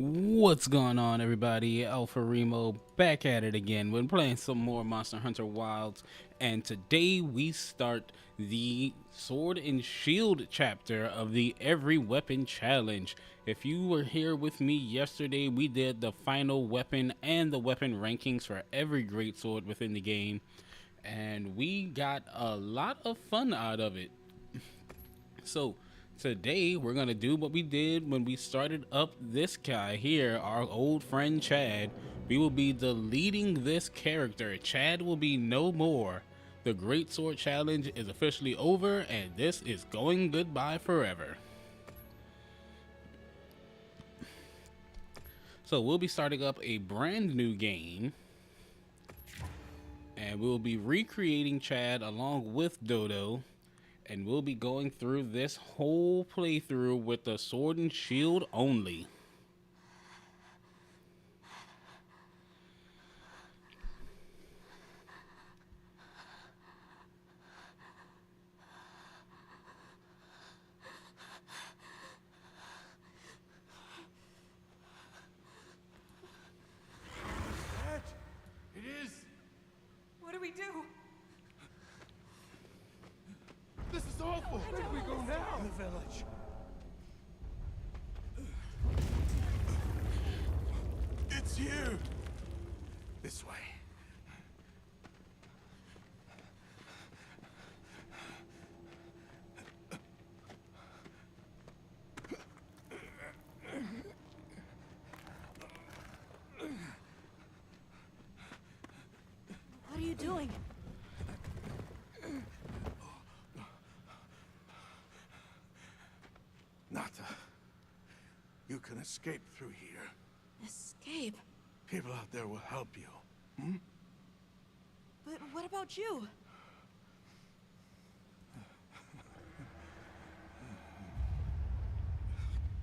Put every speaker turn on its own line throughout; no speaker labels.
What's going on, everybody? Alpha Remo back at it again. We're playing some more Monster Hunter Wilds, and today we start the Sword and Shield chapter of the Every Weapon Challenge. If you were here with me yesterday, we did the final weapon and the weapon rankings for every greatsword within the game, and we got a lot of fun out of it. So today we're gonna do what we did when we started up this guy here, our old friend Chad. We will be deleting this character. Chad will be no more. The Great Sword Challenge is officially over, and this is going goodbye forever. So we'll be starting up a brand new game, and we'll be recreating Chad along with Dodo, and we'll be going through this whole playthrough with the Sword and Shield only.
It is!
What do we do?
This is awful! Where do we go now? The village. It's here! This way.
What are you doing?
Nata, you can escape through here.
Escape?
People out there will help you.
But what about you?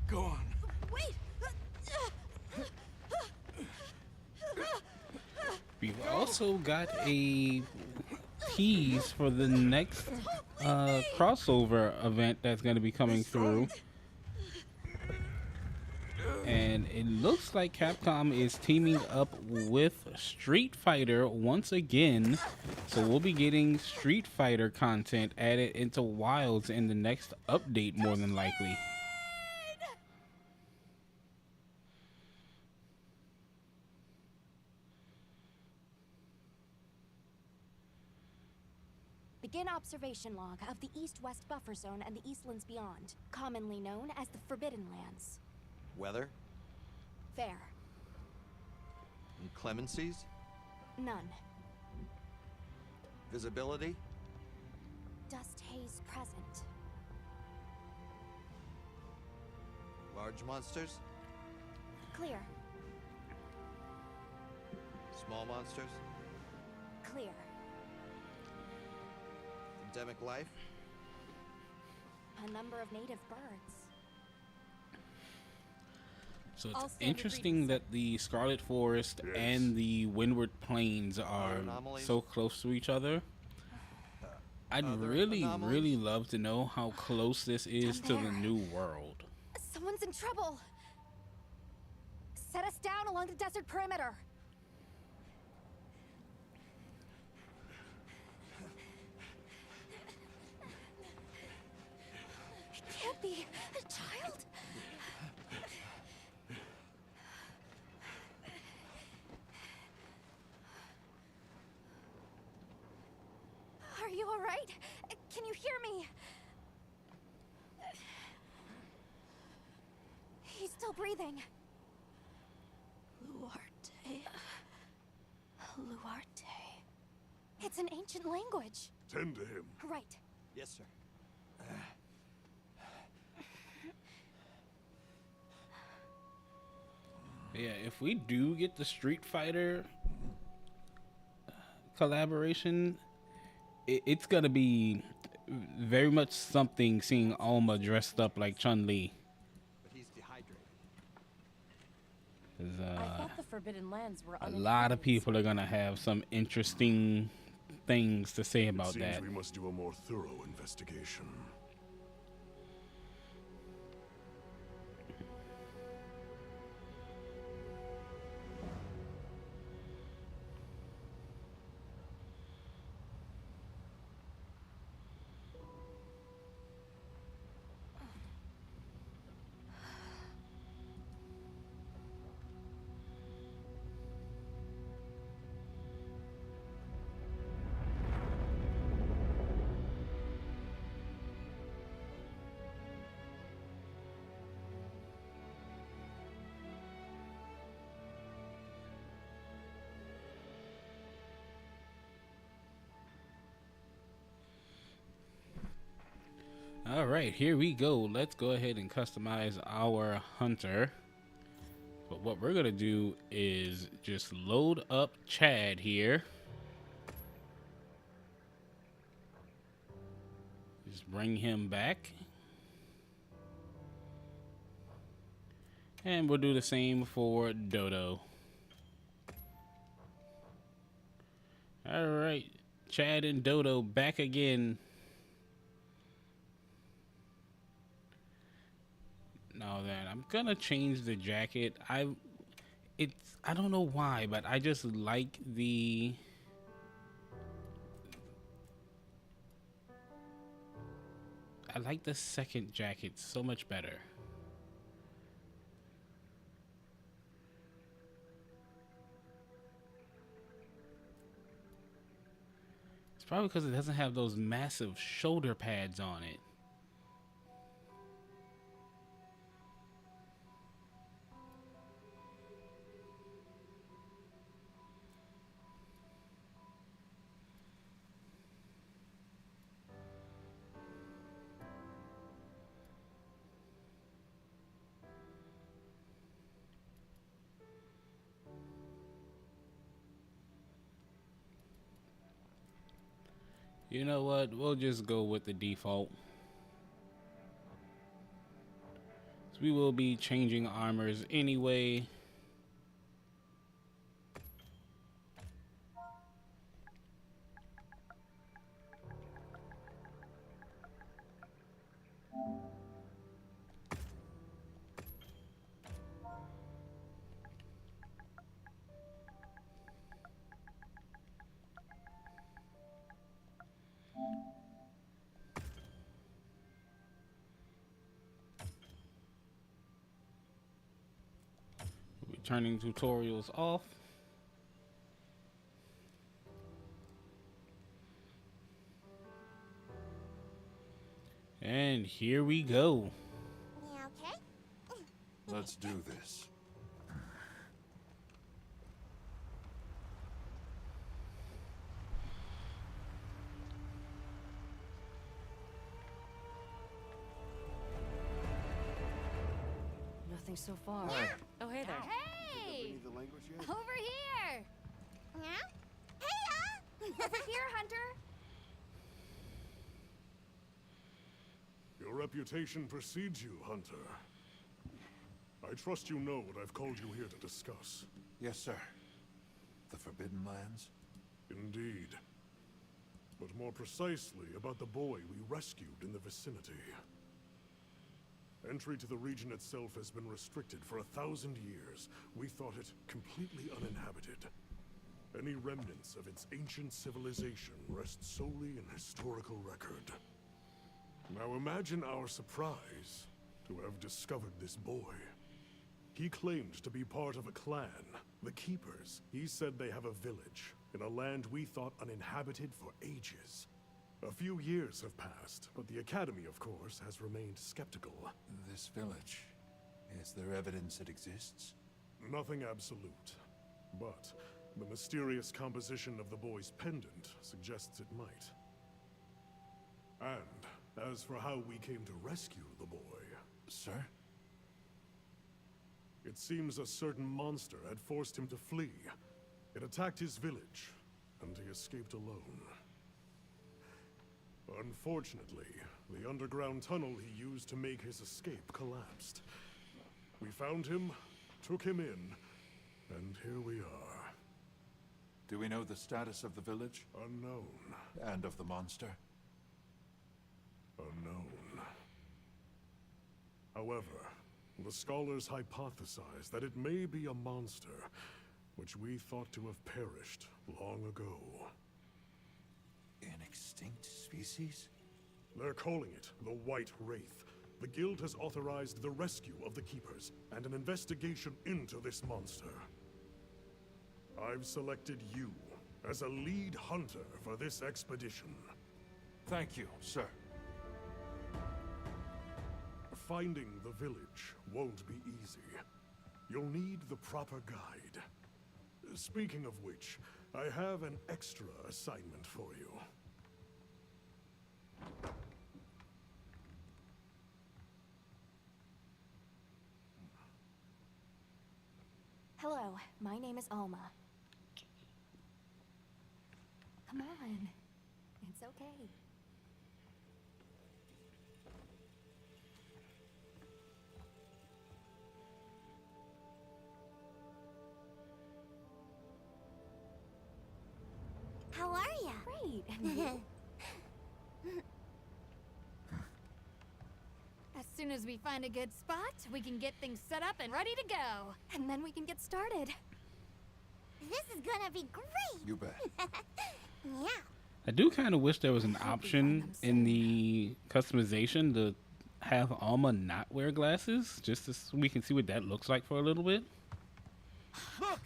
Go on.
Wait!
We've also got a tease for the next crossover event that's going to be coming through. And it looks like Capcom is teaming up with Street Fighter once again. So we'll be getting Street Fighter content added into Wilds in the next update, more than likely.
Begin observation log of the East-West Buffer Zone and the Eastlands beyond, commonly known as the Forbidden Lands.
Weather?
Fair.
Inclemencies?
None.
Visibility?
Dust haze present.
Large monsters?
Clear.
Small monsters?
Clear.
Endemic life?
A number of native birds.
So
All
it's
standard
interesting
readings,
that the Scarlet Forest and the Windward Plains are
anomalies?
so close to each other. I'd
Other
really
anomalies?
love to know how close this is to the new world.
Someone's in trouble! Set us down along the desert perimeter. It can't be a child. Are you all right? Can you hear me? He's still breathing.
Luarte. Luarte.
It's an ancient language.
Tend to him.
Right.
Yes, sir.
Yeah, if we do get the Street Fighter collaboration, it's gonna be very much something seeing Alma dressed up like Chun-Li.
But he's dehydrated.
'Cause,
I thought the Forbidden Lands were
a lot of people are gonna have some interesting things to say about
Seems
that.
we must do a more thorough investigation.
All right, here we go. Let's go ahead and customize our hunter. But what we're gonna do is just load up Chad here. Just bring him back. And we'll do the same for Dodo. All right, Chad and Dodo back again. Now that I'm gonna change the jacket. I don't know why, but I just like the second jacket so much better. It's probably because it doesn't have those massive shoulder pads on it. You know what? We'll just go with the default. So we will be changing armors anyway. Turning tutorials off. And here we go.
Yeah, okay.
Let's do this.
Nothing so far. Oh, hey there.
Hey!
Read the language yet?
Over here! Yeah? Hey, over here, Hunter!
Your reputation precedes you, Hunter. I trust you know what I've called you here to discuss.
Yes, sir. The Forbidden Lands?
Indeed. But more precisely about the boy we rescued in the vicinity. Entry to the region itself has been restricted for 1,000 years. We thought it completely uninhabited. Any remnants of its ancient civilization rest solely in historical record. Now imagine our surprise to have discovered this boy. He claimed to be part of a clan, the Keepers. He said they have a village in a land we thought uninhabited for ages. A few years have passed, but the Academy, of course, has remained skeptical.
This village. Is there evidence it exists?
Nothing absolute, but the mysterious composition of the boy's pendant suggests it might. And as for how we came to rescue the boy...
Sir?
It seems a certain monster had forced him to flee. It attacked his village, and he escaped alone. Unfortunately, the underground tunnel he used to make his escape collapsed. We found him, took him in, and here we are.
Do we know the status of the village?
Unknown.
And of the monster?
Unknown. However, the scholars hypothesize that it may be a monster, which we thought to have perished long ago.
An extinct species?
They're calling it the White Wraith. The Guild has authorized the rescue of the Keepers and an investigation into this monster. I've selected you as a lead hunter for this expedition.
Thank you, sir.
Finding the village won't be easy. You'll need the proper guide. Speaking of which, I have an extra assignment for you.
Hello, my name is Alma. Come on. It's okay.
How are ya?
Great. And you?
As soon as we find a good spot, we can get things set up and ready to go.
And then we can get started.
This is gonna be great!
You bet.
Yeah.
I do kind of wish there was an
hope we find
option
them
in the customization to have Alma not wear glasses, just so we can see what that looks like for a little bit.
Look!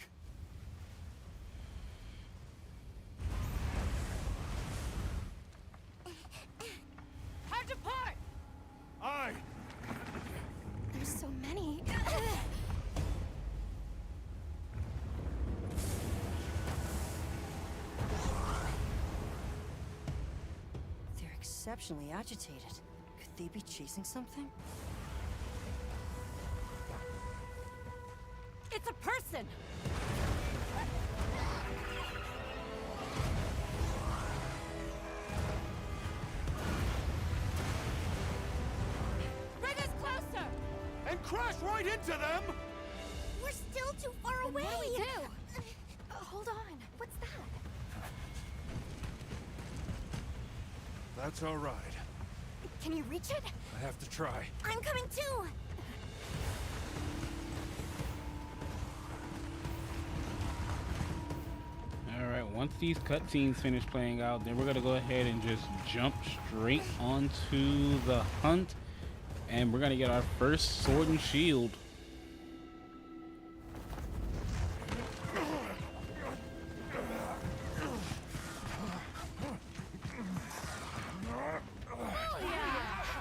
Hard to part!
Aye!
There's so many.
They're exceptionally agitated. Could they be chasing something?
It's a person! Bring us closer!
And crash right into them!
We're still too far away!
What do we do? Hold on. What's that?
That's all right.
Can you reach it?
I have to try.
I'm coming too!
Alright, once these cutscenes finish playing out, then we're going to go ahead and just jump straight onto the hunt. And we're going to get our first sword and shield.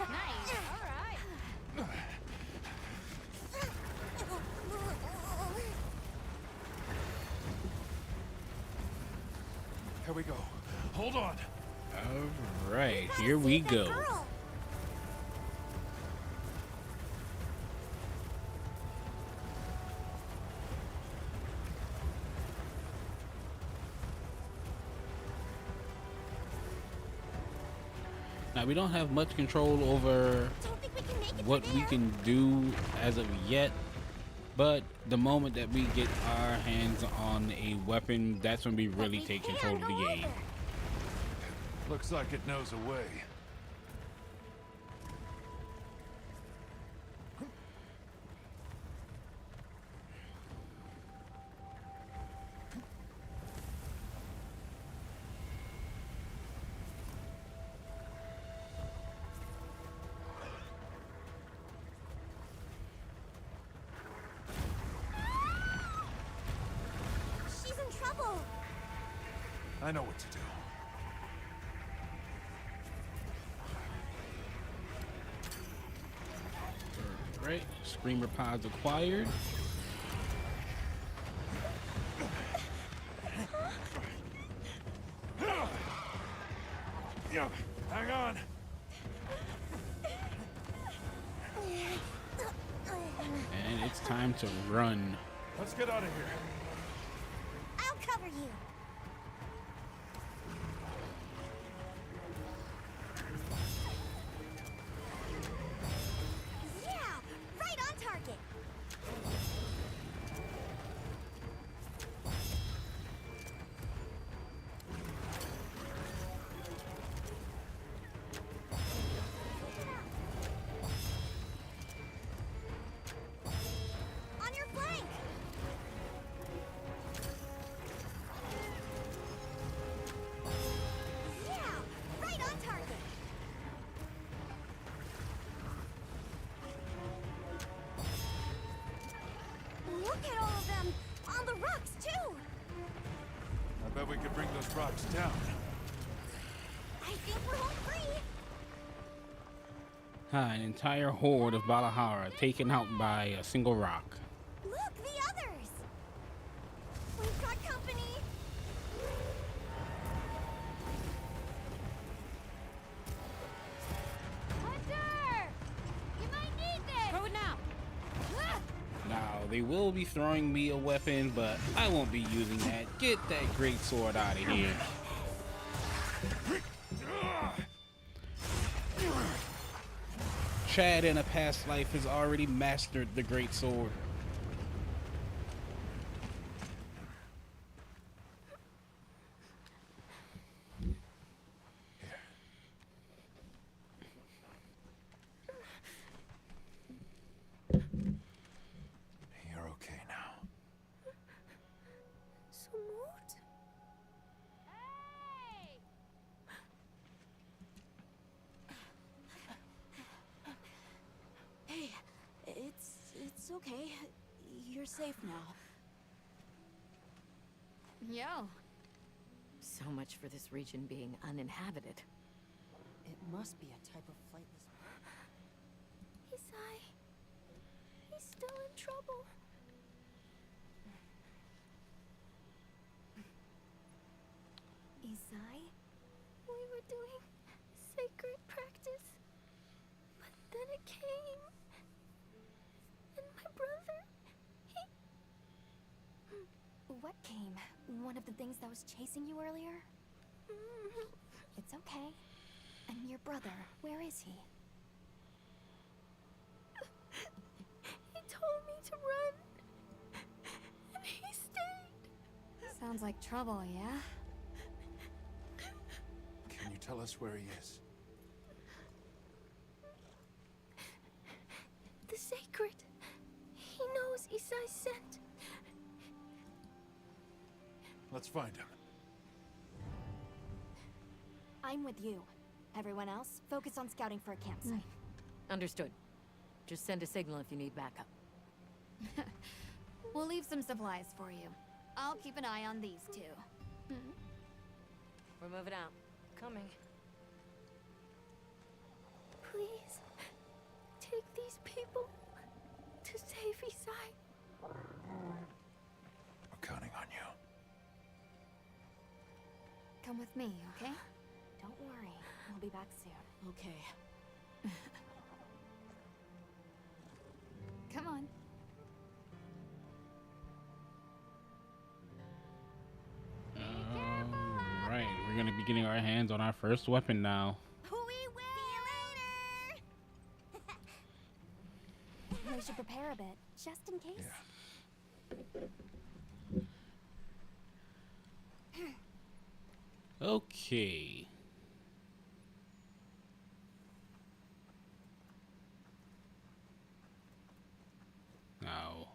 Nice! Alright!
Here we go. Hold on.
Alright, here we go.
Girl.
Now, we don't have much control over
Don't think we can make it
what
to
we
there.
can do as of yet, but the moment that we get our hands on a weapon, that's when we really
We
take
can
control of the
go
game.
over.
Looks like it knows a way.
She's in trouble!
I know what to do.
Right, screamer pods acquired.
Yeah, hang on.
And it's time to run.
Let's get out of here.
I'll cover you! Yeah! Right on target! On your flank! Yeah! Right on target! Look at all of them! On the rocks, too!
I bet we could bring those rocks down.
I think we're home free!
An entire horde of Balahara taken out by a single rock.
Look, the others! We've got company!
Hunter! You might need this! Throw it now!
Now, they will be throwing me a weapon, but I won't be using that. Get that great sword out of here. Chad in a past life has already mastered the great sword.
You're okay now.
Sumut?
Hey!
Hey, it's okay. You're safe now.
Yo.
So much for this region being uninhabited.
It must be a type of flightless.
Isai. He's still in trouble. Isai? We were doing sacred practice. But then it came. And my brother, he... What came? One of the things that was chasing you earlier? It's okay. And your brother, where is he? He told me to run. And he stayed.
Sounds like trouble, yeah?
Can you tell us where he is?
The sacred. He knows Isai's scent.
Let's find him.
I'm with you. Everyone else, focus on scouting for a campsite.
Understood. Just send a signal if you need backup.
We'll leave some supplies for you. I'll keep an eye on these two.
We're moving out. Coming.
Please, take these people to save Isai.
We're counting on you.
Come with me, okay?
Don't worry, we'll be back soon.
Okay.
Come on.
Alright, we're gonna be getting our hands on our first weapon now.
We will! See you later! We should prepare a bit, just in case.
Okay. Now,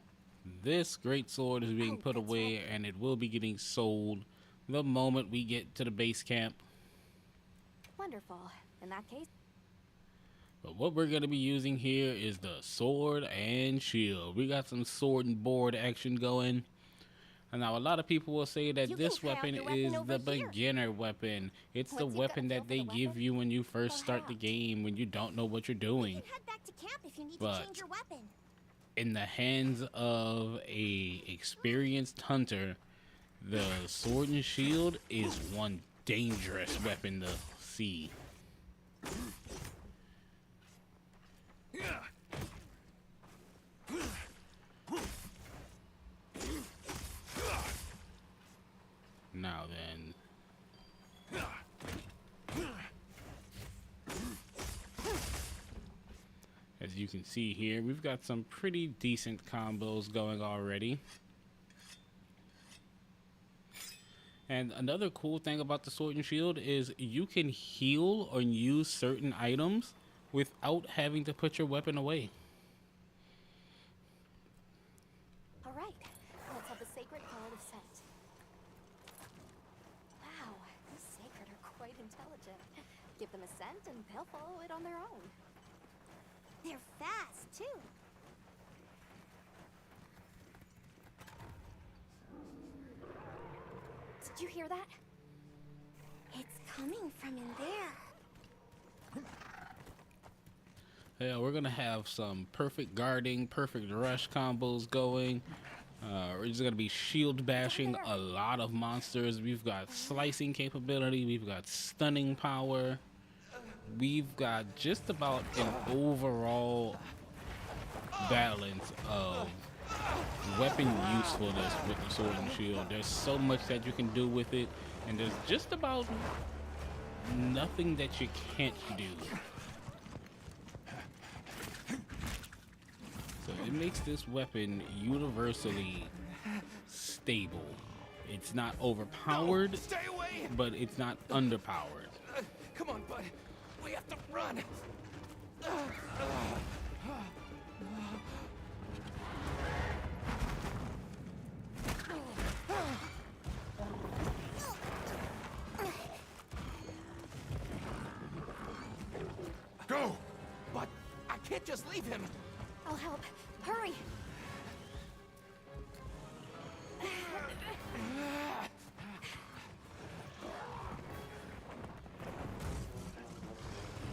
this great sword is being put away, and it will be getting sold the moment we get to the base camp.
Wonderful. In that case,
But what we're going to be using here is the sword and shield. We got some sword and board action going. And now a lot of people will say that
You
this
can try out
weapon
your weapon
is
over
the
here.
beginner weapon. It's the
Once you've got a
weapon
feel
that
for
they
the
give
weapon,
you when you first
pull
start the
out.
game, when you don't know what you're doing.
you can head back to camp if you need
But-
to change your weapon.
In the hands of a experienced hunter, the sword and shield is one dangerous weapon to see. Now then, as you can see here, we've got some pretty decent combos going already. And another cool thing about the sword and shield is you can heal or use certain items without having to put your weapon away.
All right, let's have the sacred follow the scent. Wow, these sacred are quite intelligent. Give them a scent and they'll follow it on their own. They're fast, too. Did you hear that? It's coming from in there.
Yeah, we're gonna have some perfect guarding, perfect rush combos going. We're just gonna be shield bashing a lot of monsters. We've got slicing capability, we've got stunning power, we've got just about an overall balance of weapon usefulness with the sword and shield. There's so much that you can do with it, and there's just about nothing that you can't do. So it makes this weapon universally stable. It's not overpowered,
Stay away!
but it's not underpowered.
Come on, bud. We have to run. Go! But I can't just leave him.
I'll help. Hurry!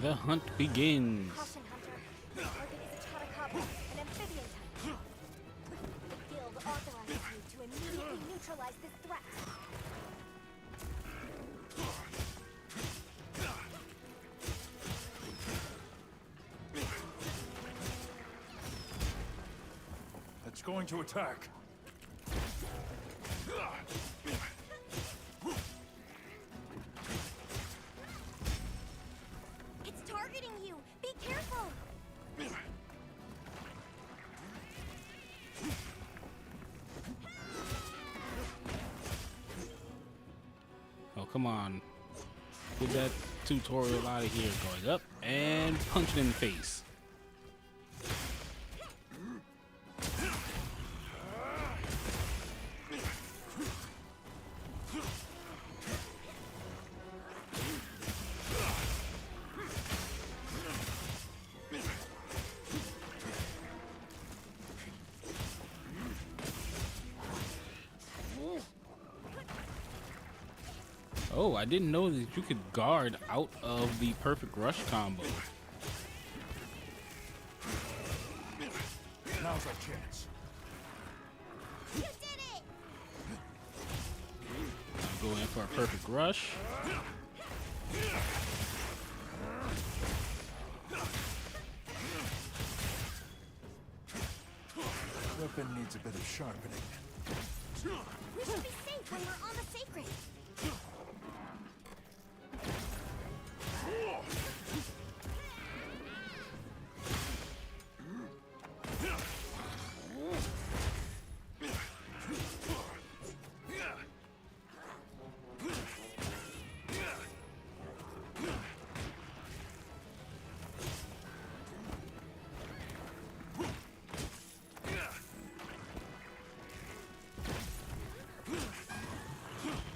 The hunt begins.
Caution, Hunter. The target is a Tadakaba, an amphibian type. The guild authorizes you to immediately neutralize this threat.
It's going to attack.
It's targeting you. Be careful.
Oh, come on. Get that tutorial out of here. Going up and punch it in the face. Oh, I didn't know that you could guard out of the perfect rush combo.
Now's our chance.
You did it!
I'm going for a perfect rush.
Weapon needs a bit of sharpening.
We should be safe when we're on the sacred.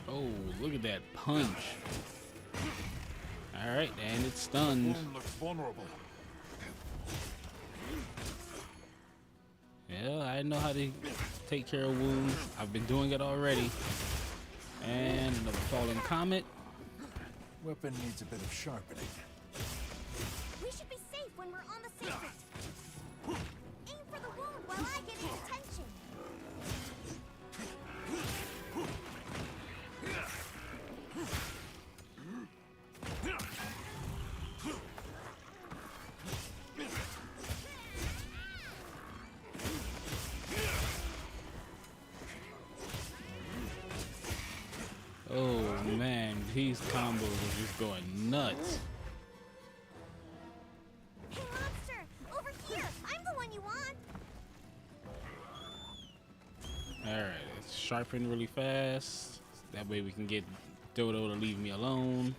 Oh, look at that punch. Alright, and it's stunned.
Wound looks vulnerable.
Yeah, I know how to take care of wounds. I've been doing it already. And another fallen comet.
Weapon needs a bit of sharpening.
We should be safe when we're on the sacred. Aim for the wound while I get its attention.
Oh man, these combos are just going nuts.
Hey, monster! Over here! I'm the one you want!
Alright, let's sharpen really fast. That way we can get Dodo to leave me alone.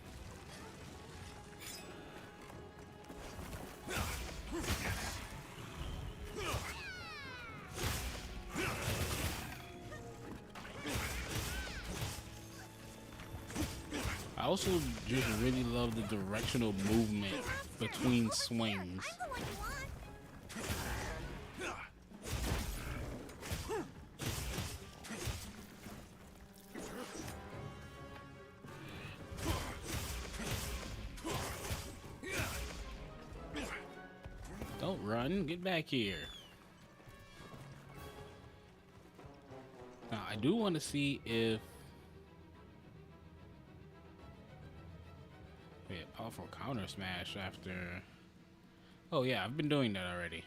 I also just really love the directional movement between swings.
I'm the one you want!
Don't run, get back here. Now I do want to see if powerful counter smash after. Oh yeah, I've been doing that already.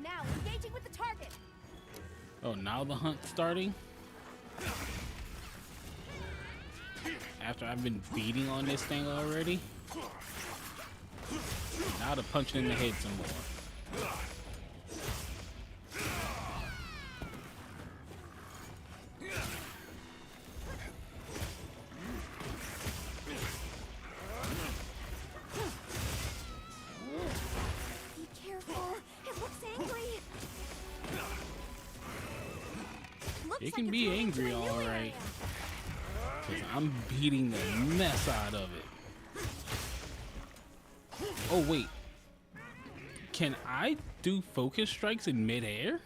Now engaging with the target.
Oh, now the hunt's starting? After I've been beating on this thing already? Now to punch it in the head some more.
Be careful. It looks angry. Looks
It can
like
be
it's moving to
angry,
a new
alright.
area.
'Cause I'm beating the mess out of it. Oh, wait. Can I do focus strikes in midair?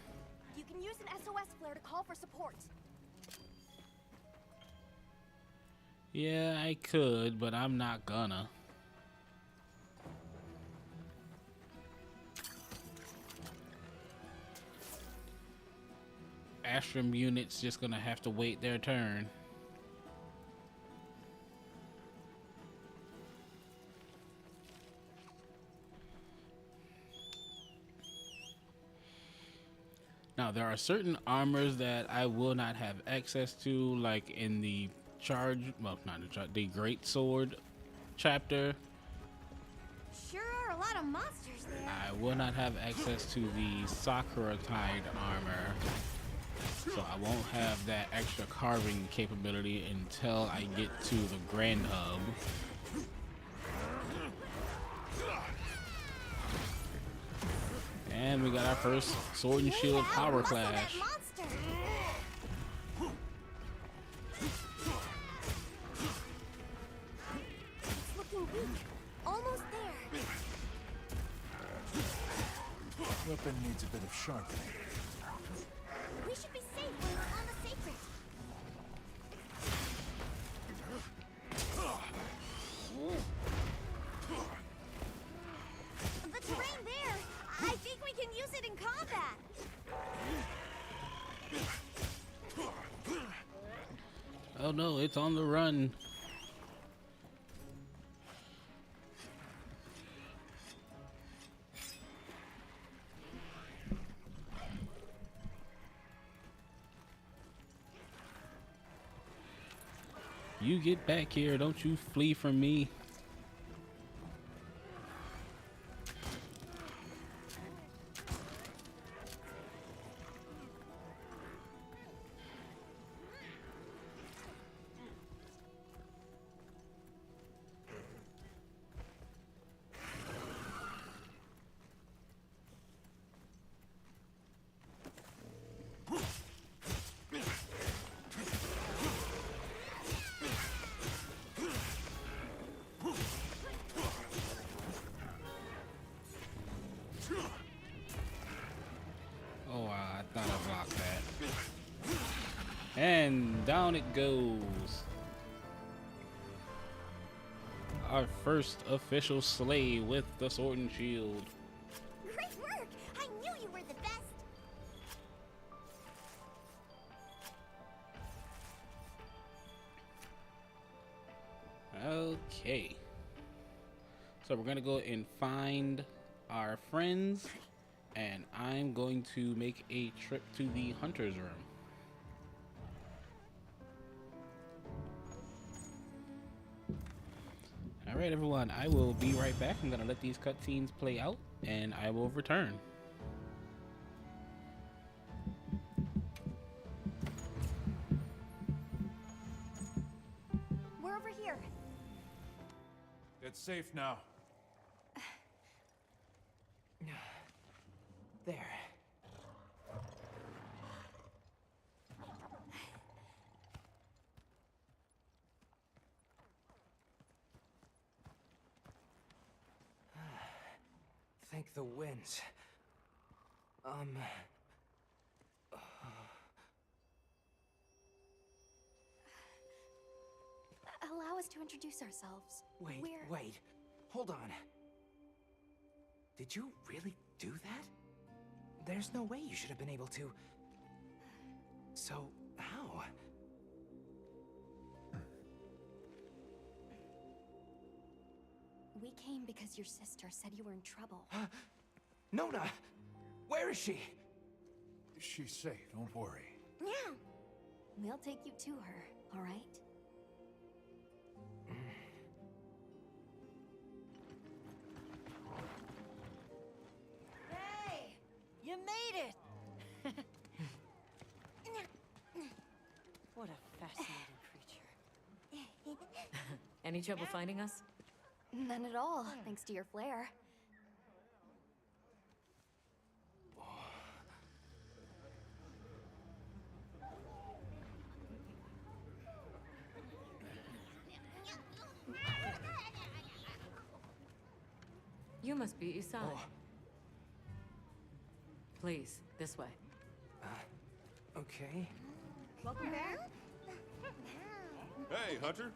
You can use an SOS flare to call for support.
Yeah, I could, but I'm not gonna. Astrum units just gonna have to wait their turn. Now, there are certain armors that I will not have access to, like in the charge, well, not the charge, the Great Sword chapter.
Sure are a lot of monsters there.
I will not have access to the Sakura Tide armor, so I won't have that extra carving capability until I get to the Grand Hub. And we got our first Sword and Shield power clash.
It's looking weak. Almost there.
Weapon needs a bit of sharpening.
We should be safe when we're on the sacred. The terrain there. I think we can use it in combat.
Oh no, it's on the run. You get back here, don't you flee from me. Oh, I thought I blocked that. And down it goes. Our first official slay with the Sword and Shield.
Great work! I knew you were the best.
Okay. So we're gonna go and find our friends, and I'm going to make a trip to the Hunter's Room. All right, everyone, I will be right back. I'm gonna let these cutscenes play out, and I will return.
We're over here.
It's safe now.
There. Thank the winds.
Allow us to introduce ourselves.
Wait. Hold on. Did you really do that? There's no way you should have been able to. So, how?
We came because your sister said you were in trouble.
Nona! Where is she?
She's safe, don't worry.
Yeah. We'll take you to her, all right?
Hey! You made it! What a fascinating creature.
Any trouble finding us?
None at all, thanks to your flair.
You must be Isai. Please, this way.
Okay.
Welcome back.
Hey, Hunter.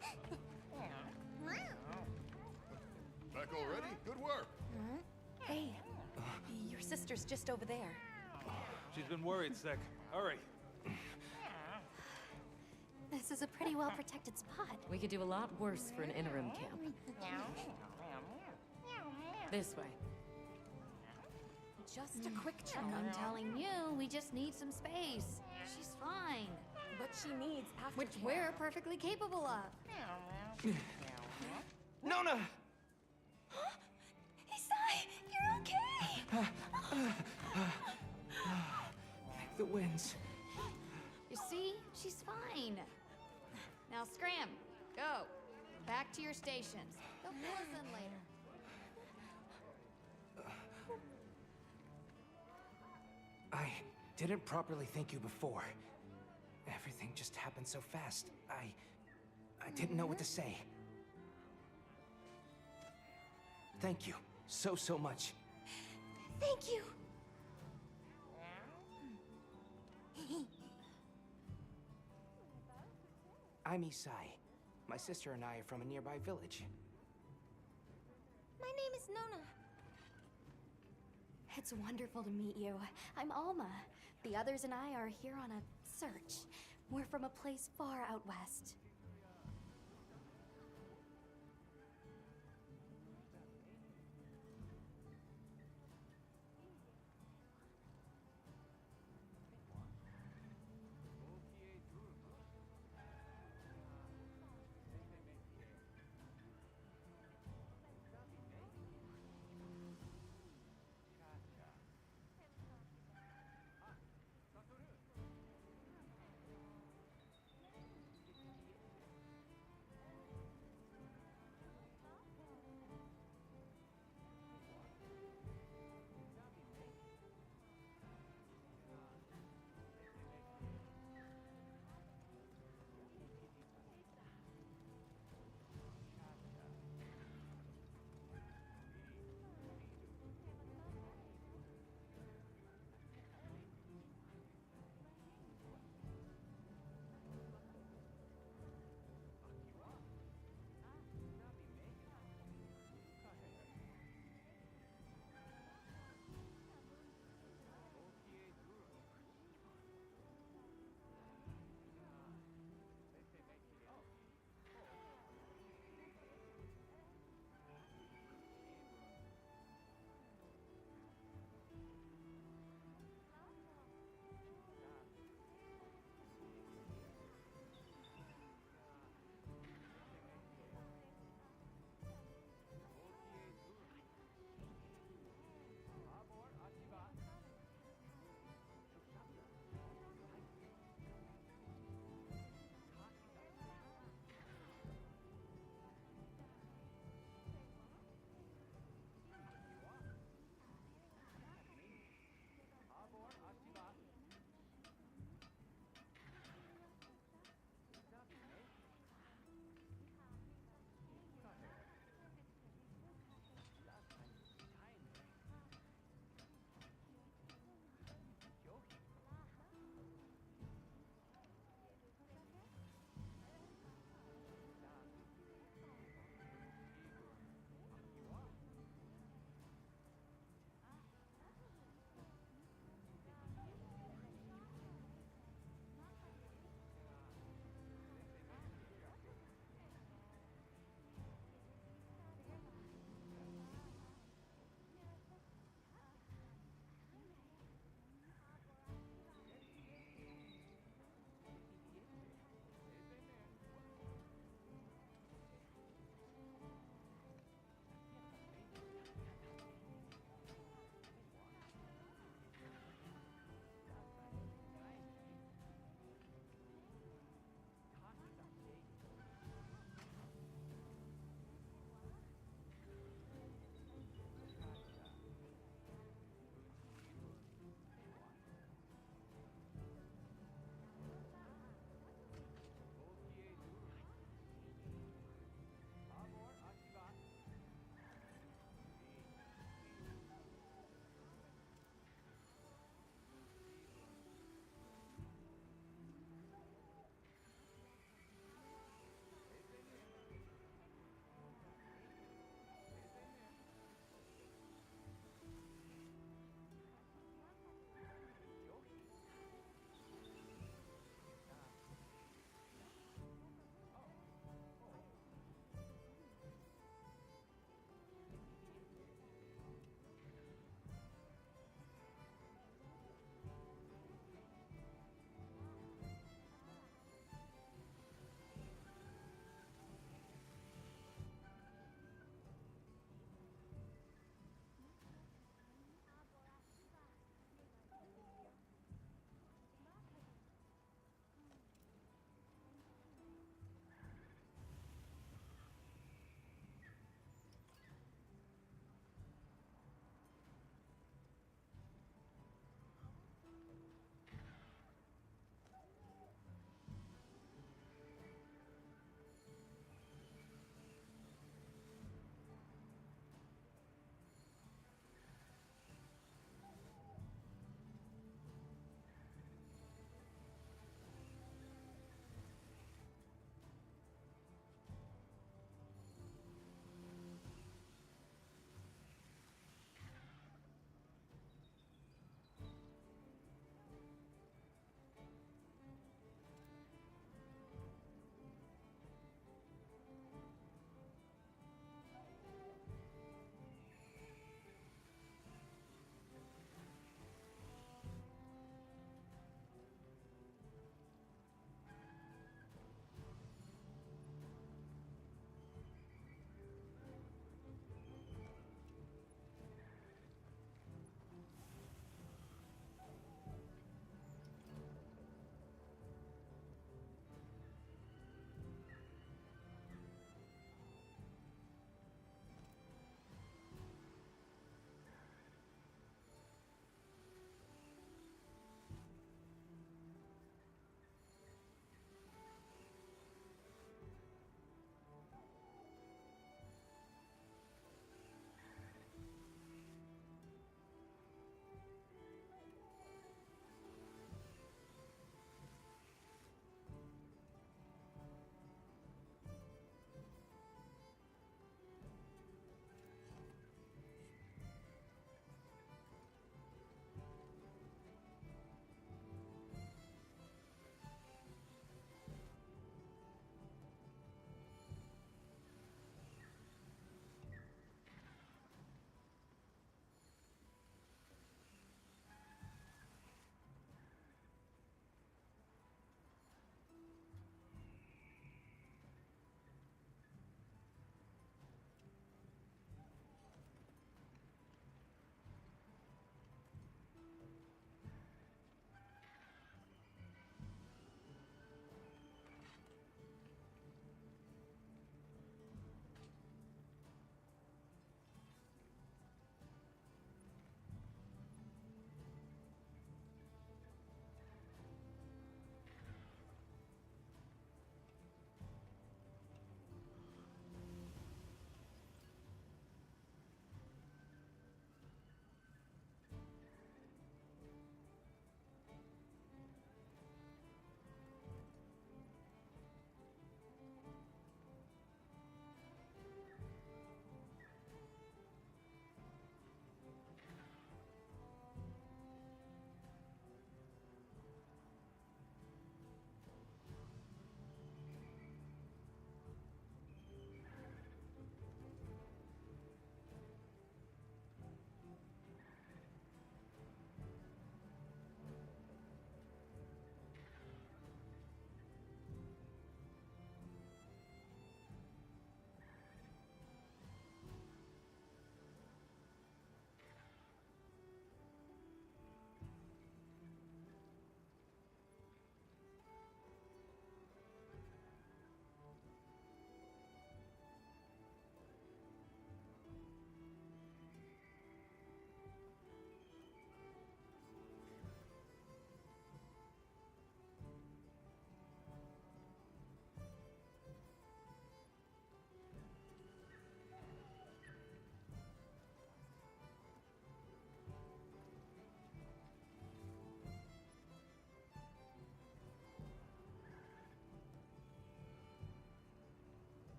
Back already? Good work.
Hey, your sister's just over there.
She's been worried sick. Hurry.
This is a pretty well-protected spot.
We could do a lot worse for an interim camp. This way.
Just a quick check.
I'm telling you, we just need some space. She's fine.
But she needs aftercare.
Which we're perfectly capable of.
Nona!
Isai, you're okay!
The winds.
You see? She's fine. Now scram. Go. Back to your stations. They'll fill us in later.
I didn't properly thank you before. Everything just happened so fast. I didn't know what to say. Thank you so much.
Thank you!
I'm Isai. My sister and I are from a nearby village.
My name is Nona. It's wonderful to meet you. I'm Alma. The others and I are here on a search. We're from a place far out west.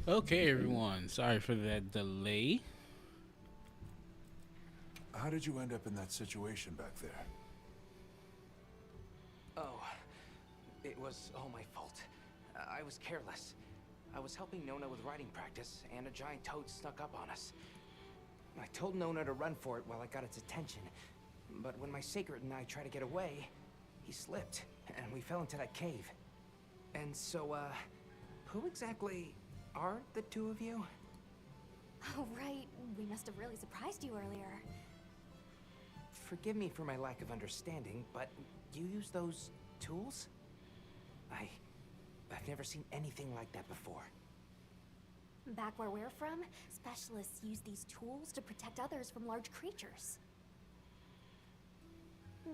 Okay, everyone. Sorry for that delay.
How did you end up in that situation back there?
Oh, it was all my fault. I was careless. I was helping Nona with writing practice, and a giant toad snuck up on us. I told Nona to run for it while I got its attention, but when my Sacred and I tried to get away, he slipped, and we fell into that cave. And so, who exactly are the two of you?
Oh, right. We must have really surprised you earlier.
Forgive me for my lack of understanding, but you use those tools? I've never seen anything like that before.
Back where we're from, specialists use these tools to protect others from large creatures.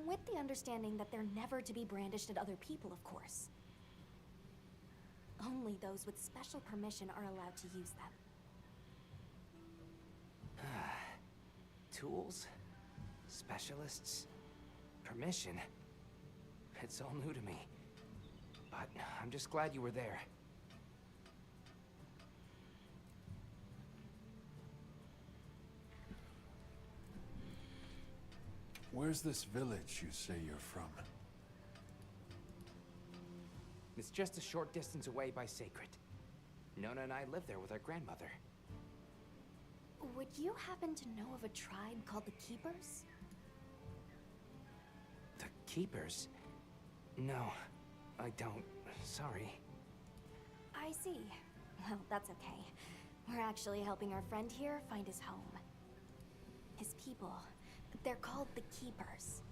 With the understanding that they're never to be brandished at other people, of course. Only those with special permission are allowed to use them.
Tools? Specialists? Permission? It's all new to me. But I'm just glad you were there.
Where's this village you say you're from?
It's just a short distance away by Sacred. Nona and I live there with our grandmother.
Would you happen to know of a tribe called the Keepers?
The Keepers? No, I don't. Sorry.
I see. Well, that's okay. We're actually helping our friend here find his home. His people. They're called the Keepers.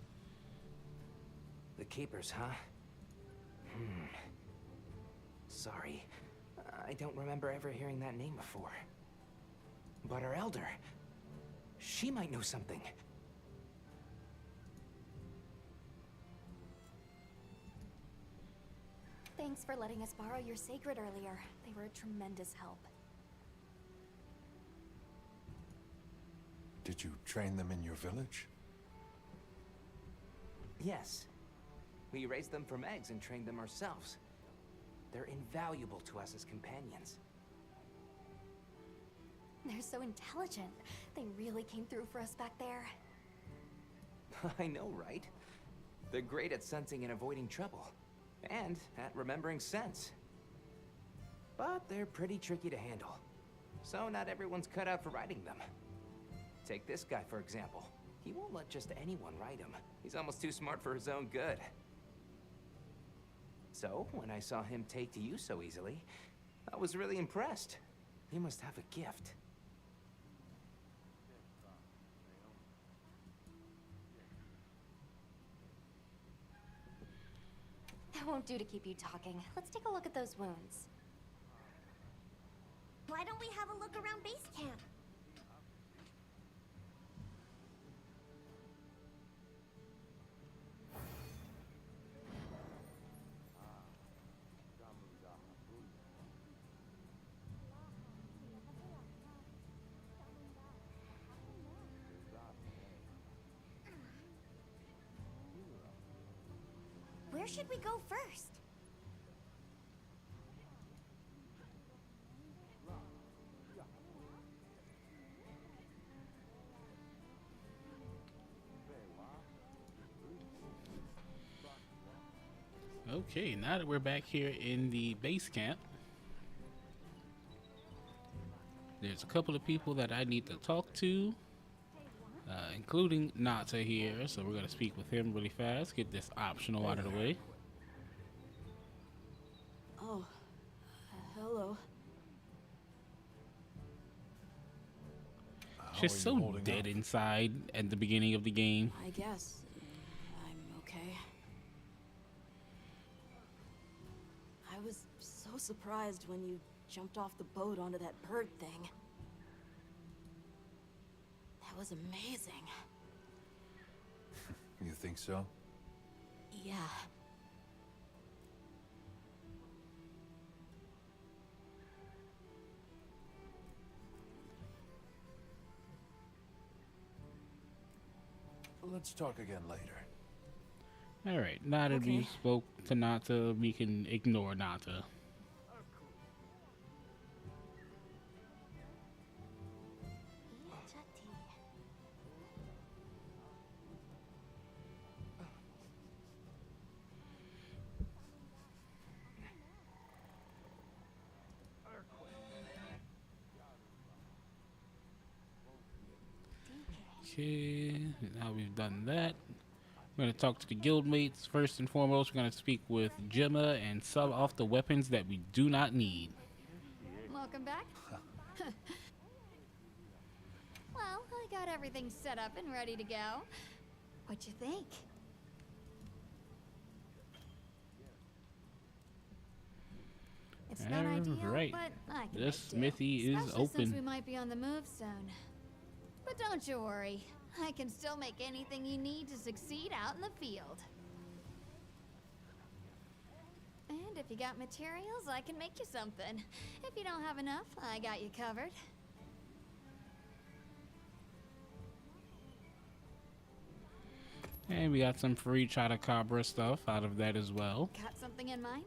The Keepers, huh? Sorry. I don't remember ever hearing that name before. But our elder... she might know something.
Thanks for letting us borrow your Sacred earlier. They were a tremendous help.
Did you train them in your village?
Yes. We raised them from eggs and trained them ourselves. They're invaluable to us as companions.
They're so intelligent. They really came through for us back there.
I know, right? They're great at sensing and avoiding trouble. And at remembering scents. But they're pretty tricky to handle. So not everyone's cut out for riding them. Take this guy, for example. He won't let just anyone ride him. He's almost too smart for his own good. So, when I saw him take to you so easily, I was really impressed. He must have a gift.
That won't do to keep you talking. Let's take a look at those wounds.
Why don't we have a look around base camp? Where should we go first?
Okay, now that we're back here in the base camp, there's a couple of people that I need to talk to, including Nata here, so we're going to speak with him really fast, get this optional out of the way.
Oh, hello.
She's so dead inside at the beginning of the game.
I guess I'm okay. I was so surprised when you jumped off the boat onto that bird thing. That was amazing.
You think so?
Yeah.
Let's talk again later.
All right, now that we spoke to Nata, we can ignore Nata. Okay, now we've done that. We're going to talk to the guildmates. First and foremost, we're going to speak with Gemma and sell off the weapons that we do not need.
Welcome back. Well, I got everything set up and ready to go. What you think? It's not ideal,
Right.
but I can
This
make do.
smithy is
Especially since we
open.
might be on the move soon. But don't you worry. I can still make anything you need to succeed out in the field. And if you got materials, I can make you something. If you don't have enough, I got you covered.
And we got some free Chotacabra stuff out of that as well.
Got something in mind?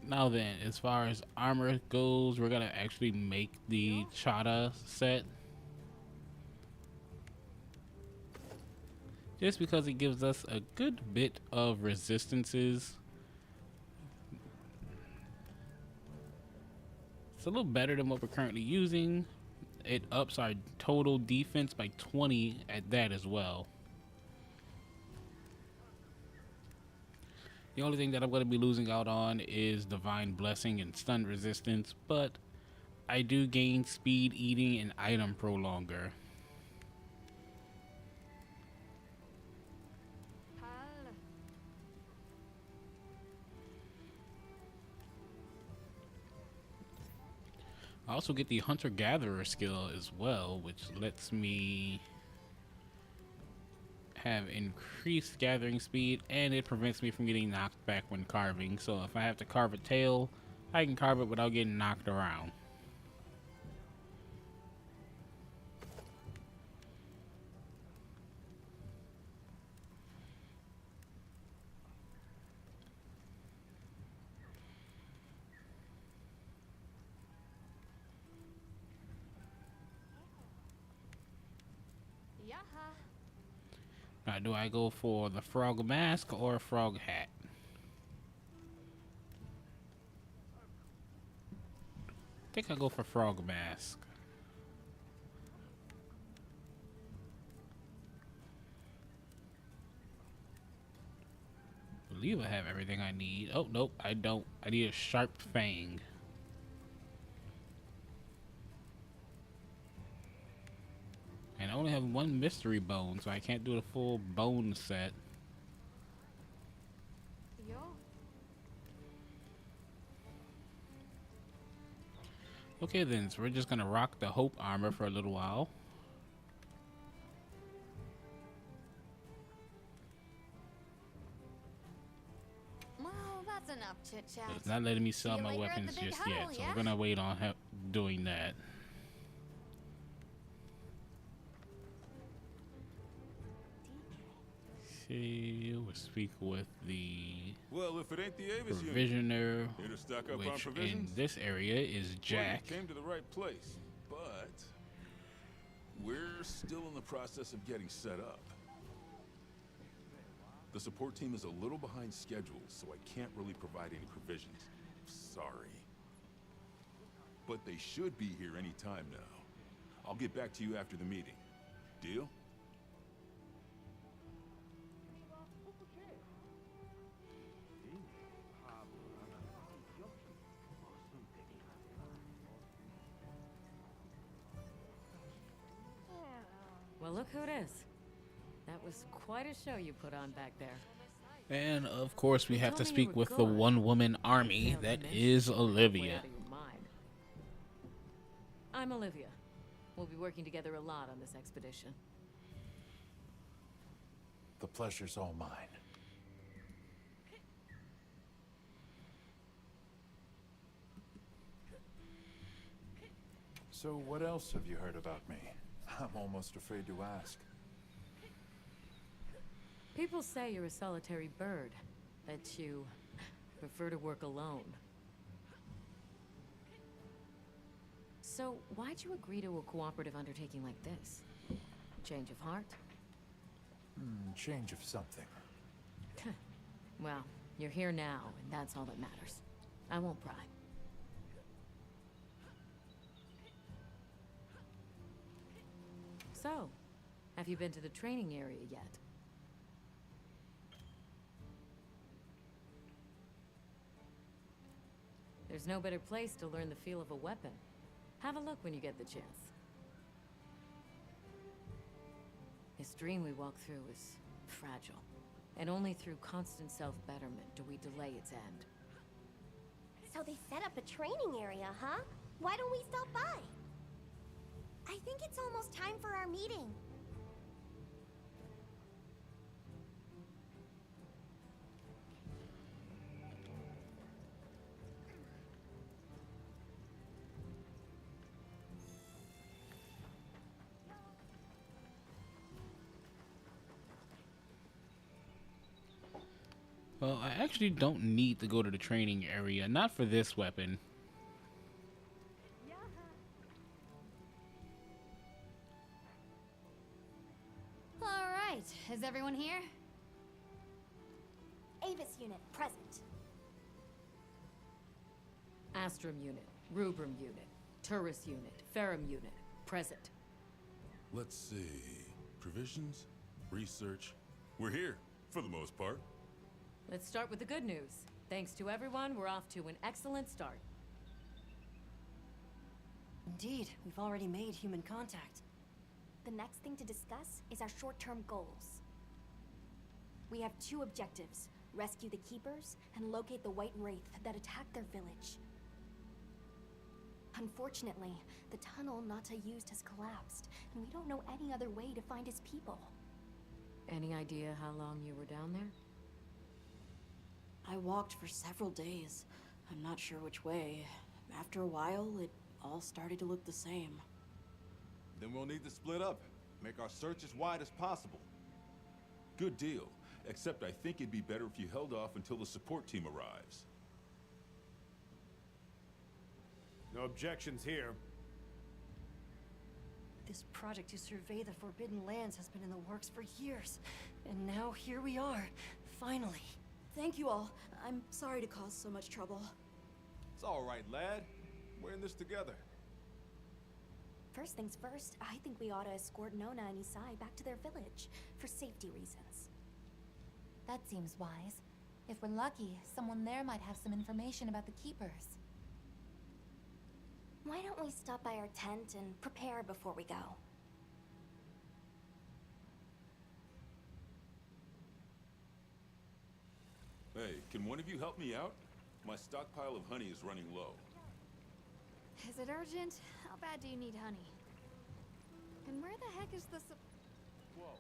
Now then, as far as armor goes, we're gonna actually make the Chata set. Just because it gives us a good bit of resistances. It's a little better than what we're currently using. It ups our total defense by 20 at that as well. The only thing that I'm going to be losing out on is Divine Blessing and Stun Resistance, but I do gain Speed Eating and Item Prolonger. I also get the Hunter-Gatherer skill as well, which lets me have increased gathering speed, and it prevents me from getting knocked back when carving. So if I have to carve a tail, I can carve it without getting knocked around. Now, do I go for the frog mask or a frog hat? I think I'll go for frog mask. I believe I have everything I need. Oh, nope, I don't. I need a sharp fang. And I only have one mystery bone, so I can't do the full bone set. Okay then, so we're just gonna rock the Hope armor for a little while.
Well, that's enough chit chat.
It's not letting me sell
See you
my
later at
weapons
the big
just
huddle,
yet, so
yeah?
we're gonna wait on doing that. See, we'll speak with the
Well, if it ain't the Avis unit,
provisioner,
here to stock up on
which in
provisions?
this area is
Well,
Jack.
you came to the right place, but we're still in the process of getting set up. The support team is a little behind schedule, so I can't really provide any provisions. Sorry. But they should be here any time now. I'll get back to you after the meeting. Deal?
Well, look who it is. That was quite a show you put on back there.
And of course, we have to
told me you
speak
were
with the
good.
one-woman army
Failed to
that
mention
is
way
Olivia.
out of your mind. I'm Olivia. We'll be working together a lot on this expedition.
The pleasure's all mine. So what else have you heard about me? I'm almost afraid to ask.
People say you're a solitary bird, that you prefer to work alone. So why'd you agree to a cooperative undertaking like this? Change of heart?
Change of something.
Well, you're here now, and that's all that matters. I won't pry. So, have you been to the training area yet? There's no better place to learn the feel of a weapon. Have a look when you get the chance. This dream we walk through is fragile. And only through constant self-betterment do we delay its end.
So they set up a training area, huh? Why don't we stop by? I think it's almost time for our meeting.
Well, I actually don't need to go to the training area. Not for this weapon.
All right, is everyone here?
Avis unit, present.
Astrum unit, Rubrum unit, Turris unit, Ferrum unit, present.
Let's see. Provisions? Research? We're here, for the most part.
Let's start with the good news. Thanks to everyone, we're off to an excellent start.
Indeed, we've already made human contact.
The next thing to discuss is our short-term goals. We have two objectives: rescue the Keepers and locate the White Wraith that attacked their village. Unfortunately, the tunnel Nata used has collapsed, and we don't know any other way to find his people.
Any idea how long you were down there?
I walked for several days. I'm not sure which way. After a while, it all started to look the same.
Then we'll need to split up. Make our search as wide as possible.
Good deal. Except I think it'd be better if you held off until the support team arrives.
No objections here.
This project to survey the Forbidden Lands has been in the works for years. And now here we are, finally. Thank you all. I'm sorry to cause so much trouble.
It's all right, lad. We're in this together.
First things first, I think we ought to escort Nona and Isai back to their village, for safety reasons.
That seems wise. If we're lucky, someone there might have some information about the Keepers.
Why don't we stop by our tent and prepare before we go?
Hey, can one of you help me out? My stockpile of honey is running low.
Is it urgent? How bad do you need honey? And where the heck is the
Whoa.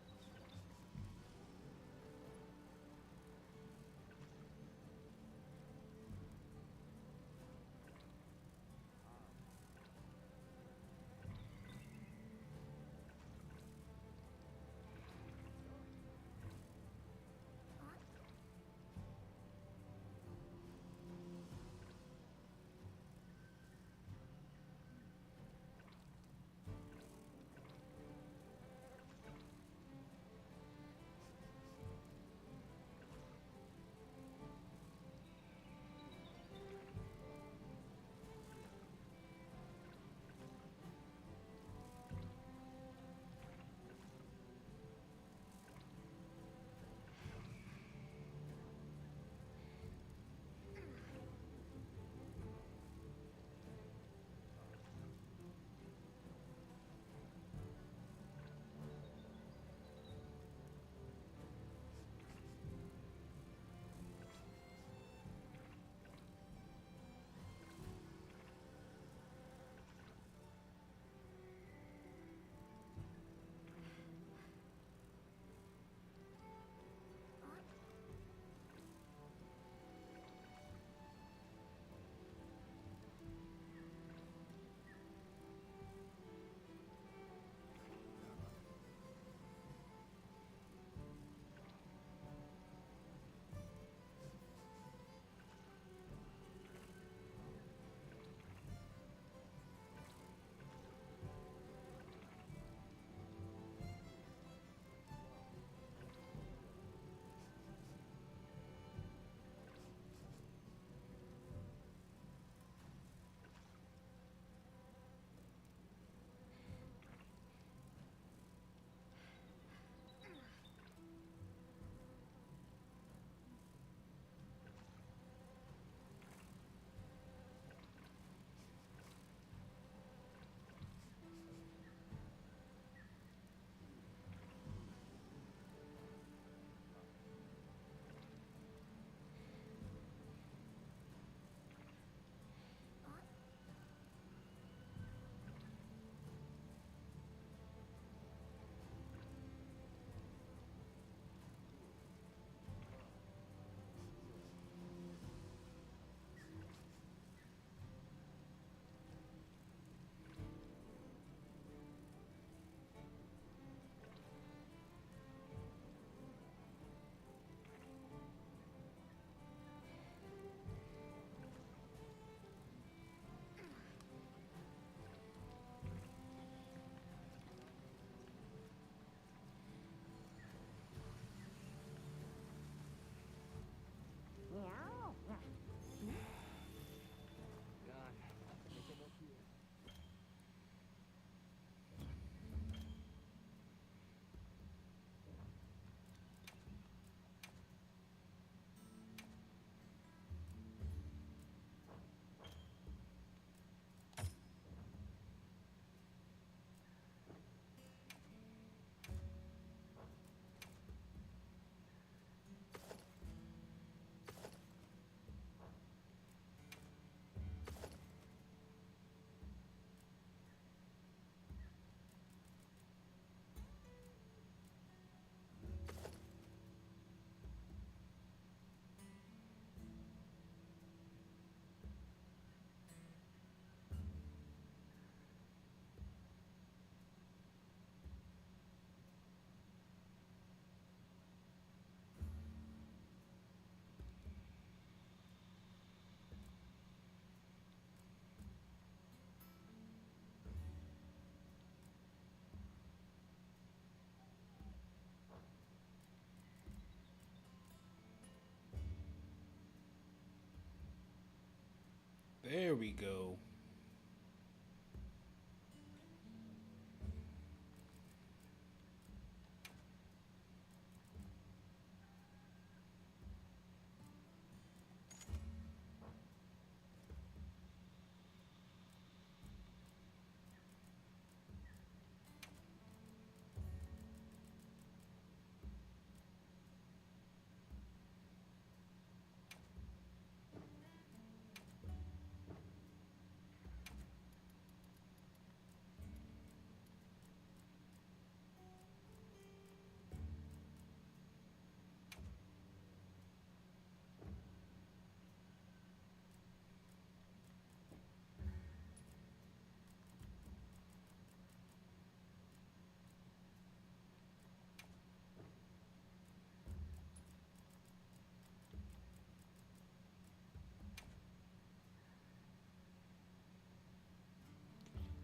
There we go.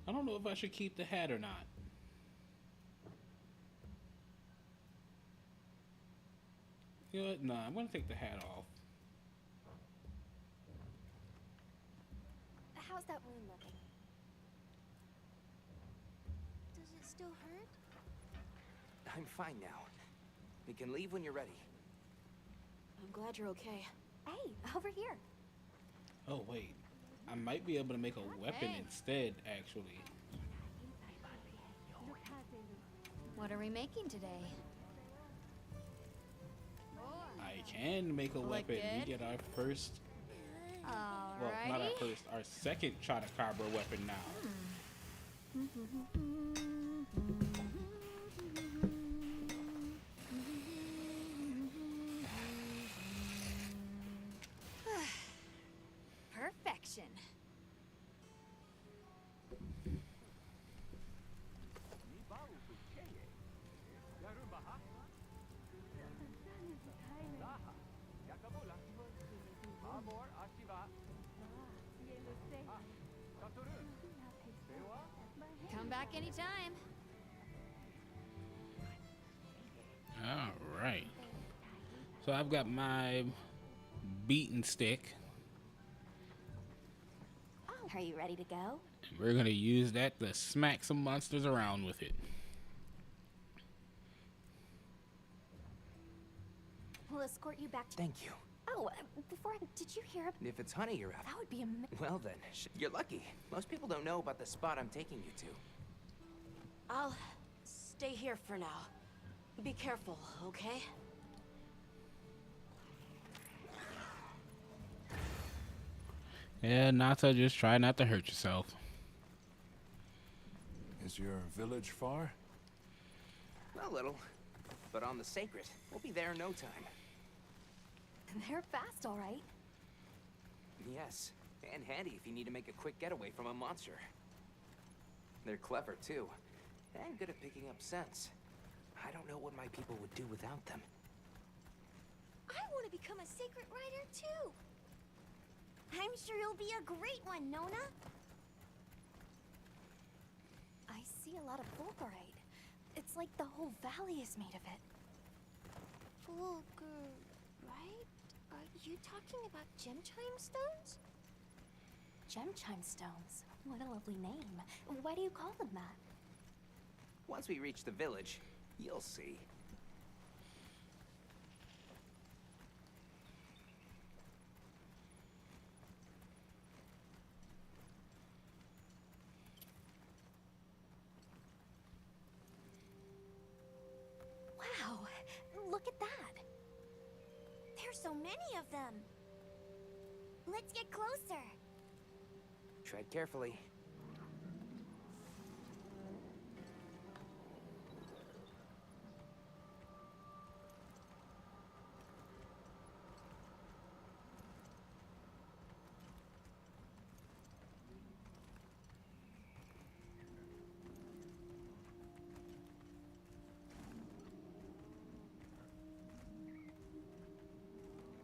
I don't know if I should keep the hat or not. You know what? Nah, I'm gonna take the hat off.
How's that wound looking? Does it still hurt?
I'm fine now. We can leave when you're ready.
I'm glad you're okay.
Hey, over here.
Oh wait, I might be able to make a weapon instead, actually.
What are we making today?
I can make a weapon.
good?
We get our first, well, not our first, our second Chotacabra weapon now.
Perfection. Come back anytime.
All right. So I've got my beaten stick.
Oh, are you ready to go?
And we're gonna use that to smack some monsters around with it.
We'll escort you back to...
Thank you.
Oh, before I... Did you hear...
If it's honey you're after,
That would be amazing.
well then, you're lucky. Most people don't know about the spot I'm taking you to.
I'll stay here for now. Be careful, okay?
Yeah, Nata, just try not to hurt yourself.
Is your village far?
A little, but on the sacred. We'll be there in no time.
They're fast, all right.
Yes, and handy if you need to make a quick getaway from a monster. They're clever, too, and good at picking up scents. I don't know what my people would do without them.
I want to become a sacred rider, too. I'm sure you'll be a great one, Nona. I see a lot of fulgurite. It's like the whole valley is made of it. Fulgurite? Are you talking about gem chime stones? Gem chime stones? What a lovely name. Why do you call them that?
Once we reach the village, you'll see.
Wow, look at that. There's so many of them. Let's get closer.
Tread carefully.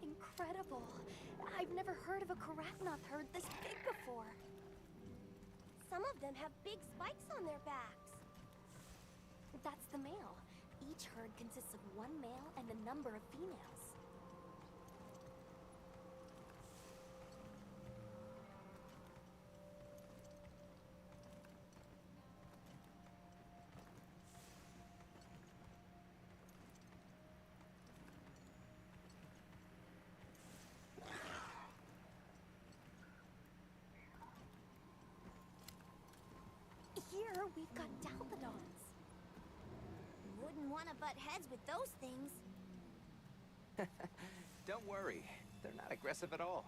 Incredible. I've never heard of a Karapnoth herd this big before. Some of them have big spikes on their backs. That's the male. Each herd consists of one male and a number of females. we've got Dalthodons. Wouldn't want to butt heads with those things.
Don't worry, they're not aggressive at all.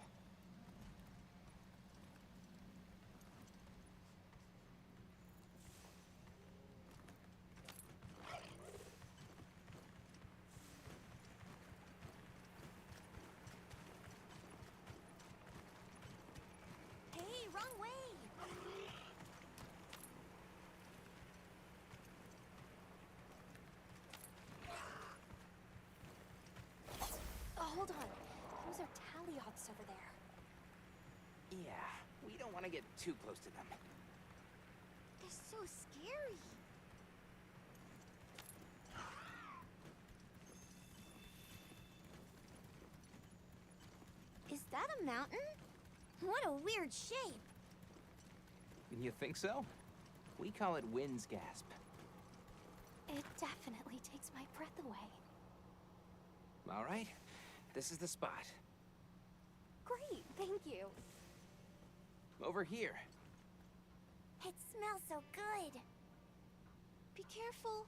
Hey, wrong way! Hold on. Those are Taliots over there.
Yeah, we don't want to get too close to them.
They're so scary. Is that a mountain? What a weird shape.
You think so? We call it Wind's Gasp.
It definitely takes my breath away.
All right, this is the spot.
Great, thank you.
Over here.
It smells so good. Be careful.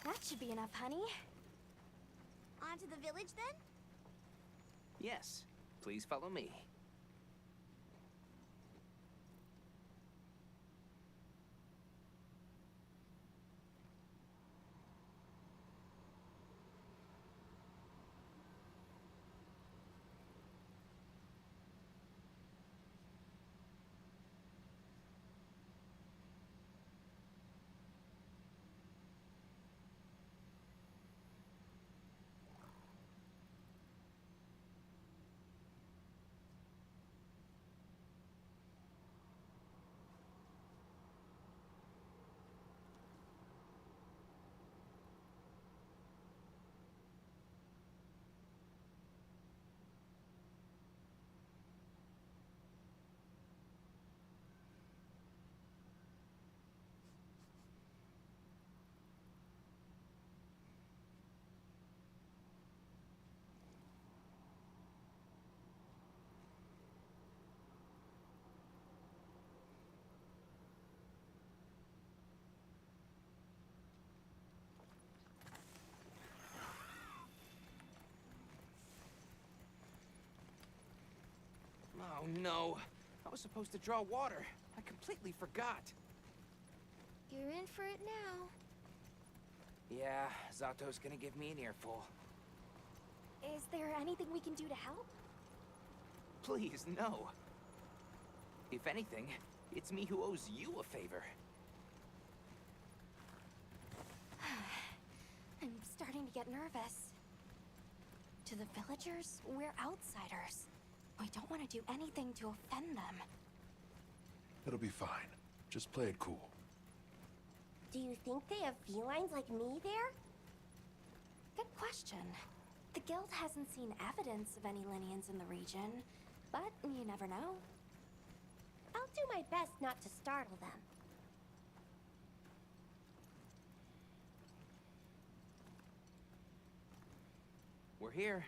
That should be enough, honey. On to the village, then?
Yes, please follow me. Oh no, I was supposed to draw water. I completely forgot.
You're in for it now.
Yeah, Zato's gonna give me an earful.
Is there anything we can do to help?
Please, no. If anything, it's me who owes you a favor.
I'm starting to get nervous. To the villagers, we're outsiders. We don't want to do anything to offend them.
It'll be fine. Just play it cool.
Do you think they have felines like me there?
Good question. The guild hasn't seen evidence of any Linians in the region, but you never know.
I'll do my best not to startle them.
We're here.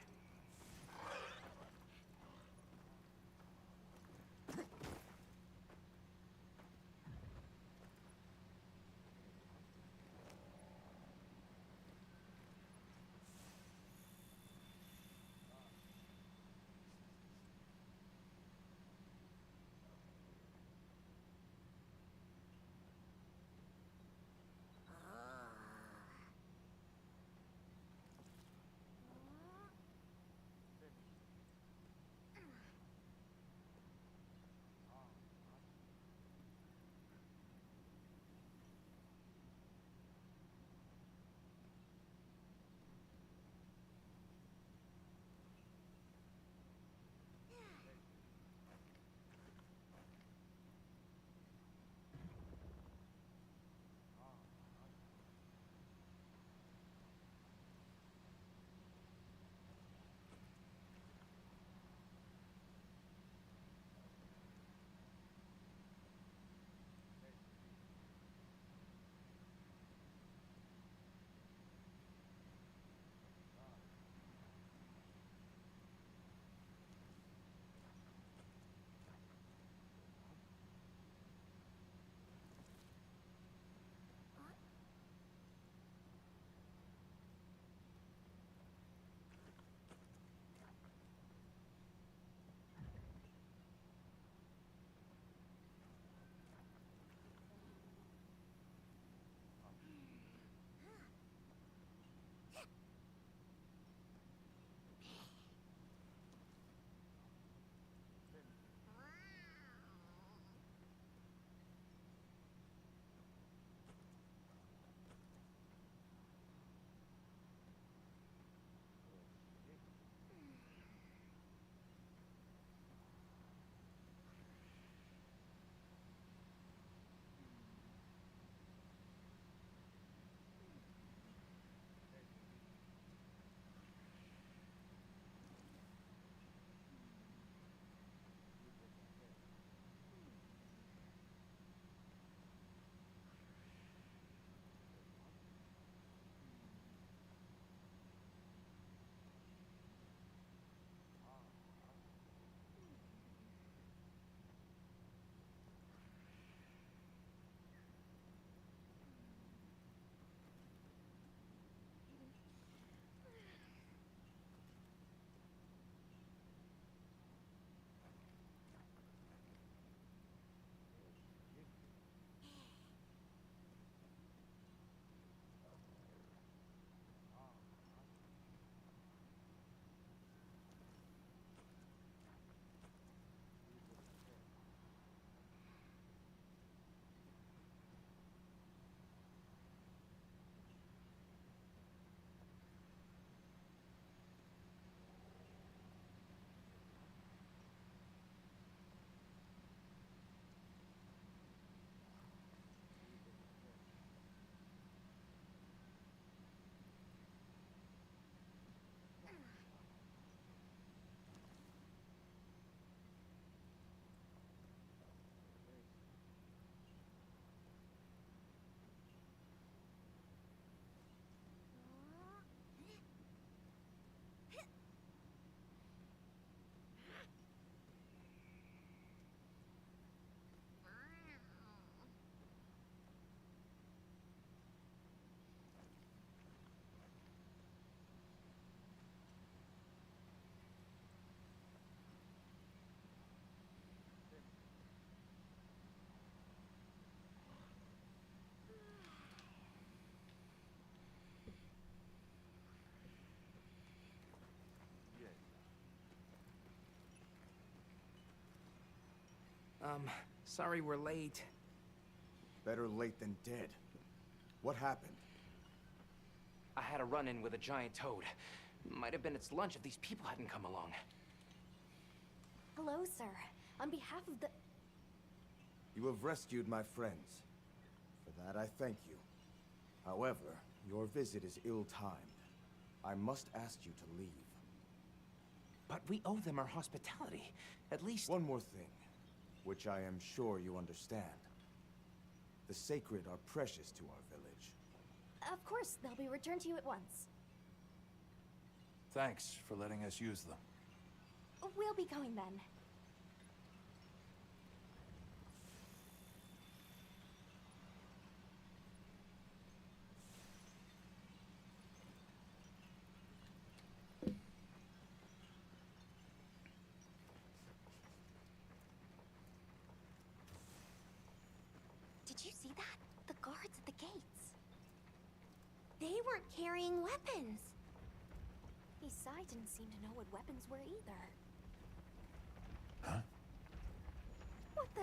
Sorry we're late.
Better late than dead. What happened?
I had a run-in with a giant toad. Might have been its lunch if these people hadn't come along.
Hello, sir. On behalf of the...
You have rescued my friends. For that, I thank you. However, your visit is ill-timed. I must ask you to leave.
But we owe them our hospitality. At least...
One more thing, which I am sure you understand. The sacred are precious to our village.
Of course, they'll be returned to you at once.
Thanks for letting us use them.
We'll be going then. Did you see that? The guards at the gates.
They weren't carrying weapons.
Isai didn't seem to know what weapons were either.
Huh?
What the...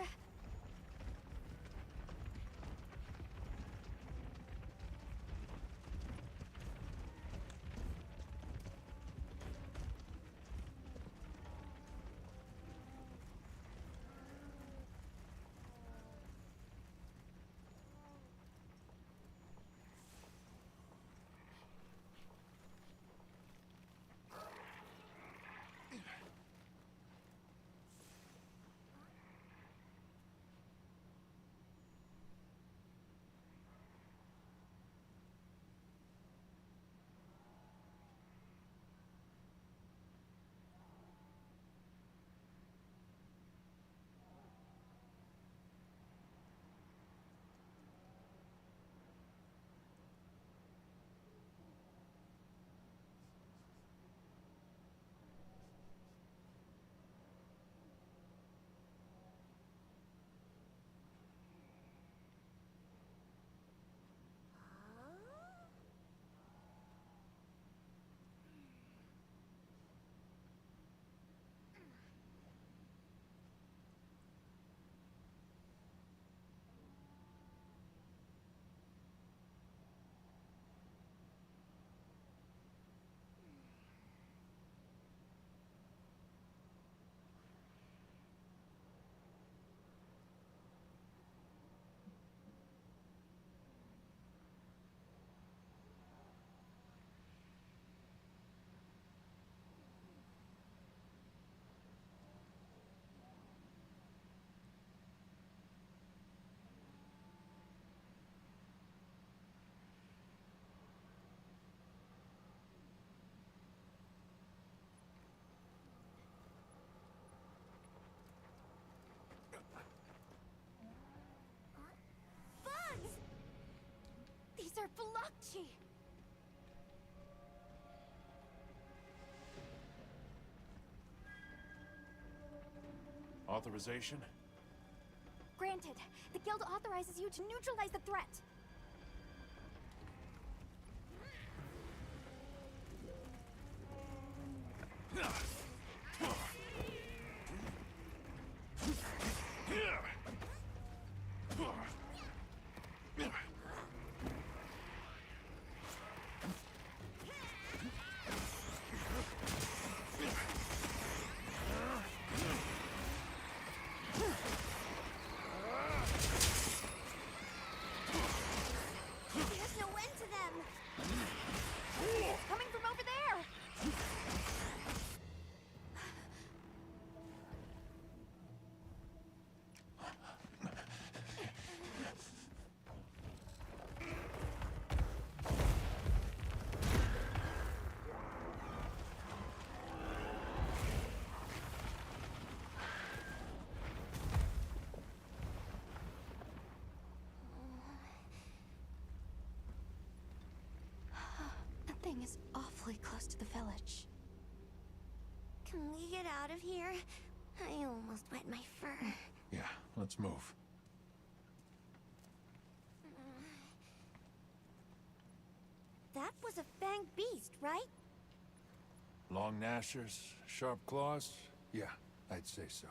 These are Phylakchi!
Authorization?
Granted. The guild authorizes you to neutralize the threat.
There's no end to them!
It's coming from over there! That thing is awfully close to the village.
Can we get out of here? I almost wet my fur.
Yeah, let's move.
That was a fanged beast, right?
Long gnashers, sharp claws? Yeah, I'd say so.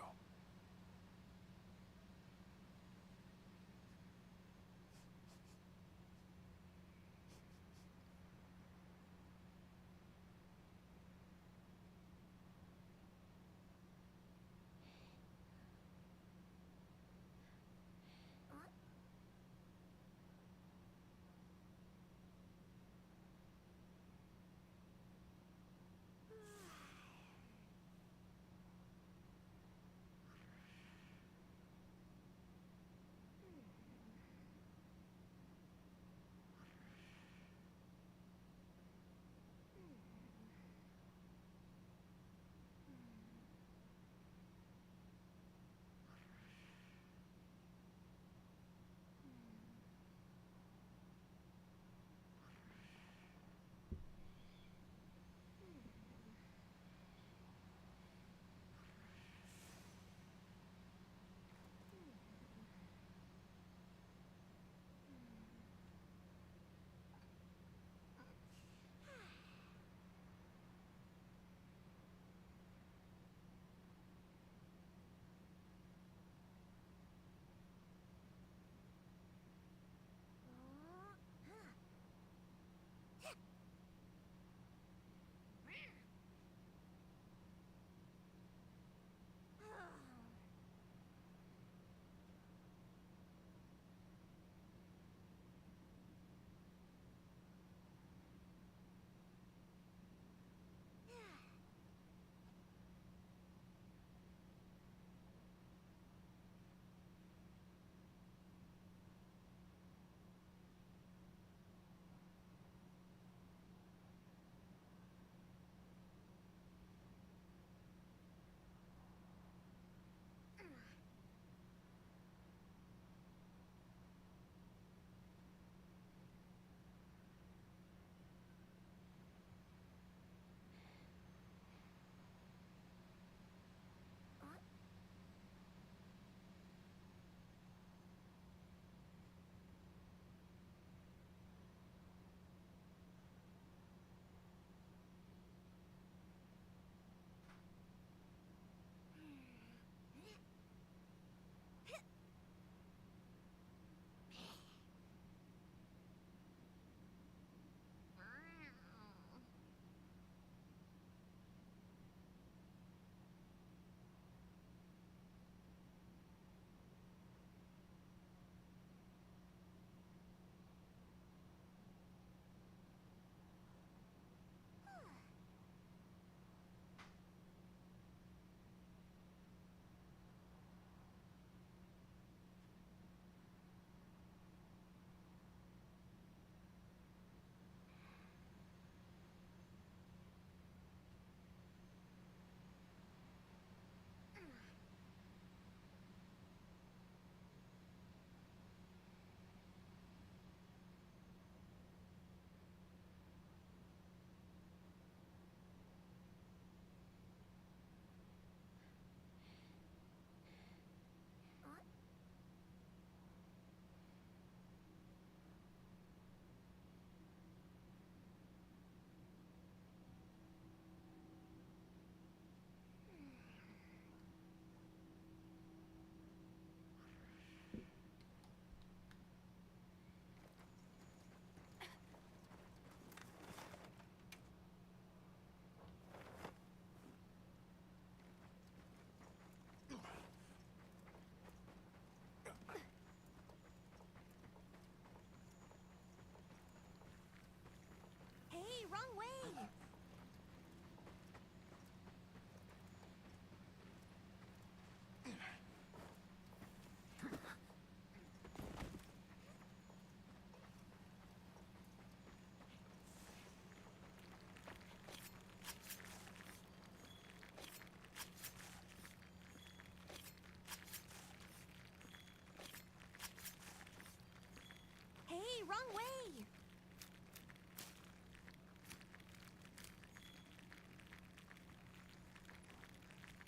Hey, wrong way!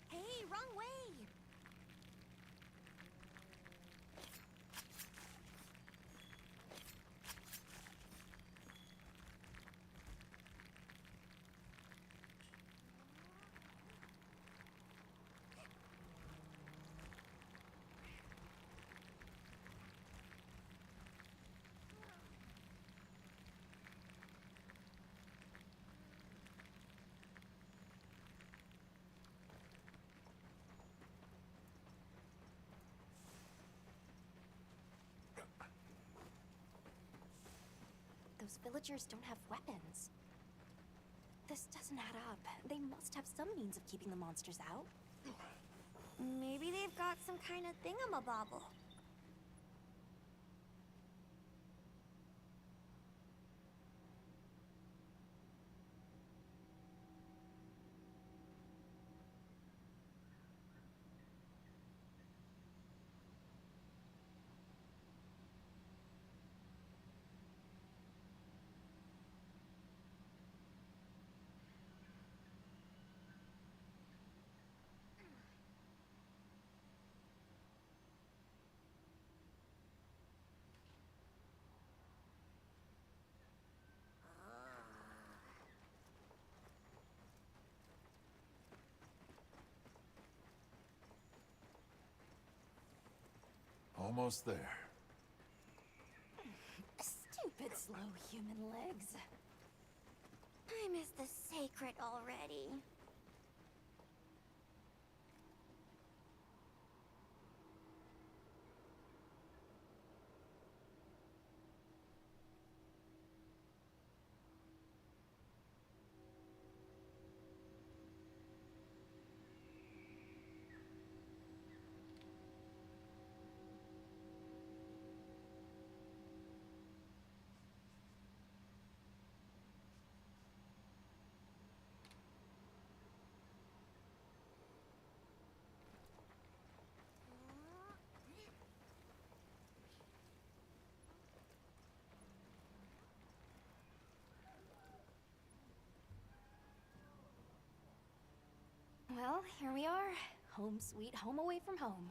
Hey, wrong way!
Those villagers don't have weapons. This doesn't add up. They must have some means of keeping the monsters out.
Maybe they've got some kind of thingamabobble.
Almost there.
Stupid slow human legs.
I miss the sacred already.
Well, here we are. Home sweet home away from home.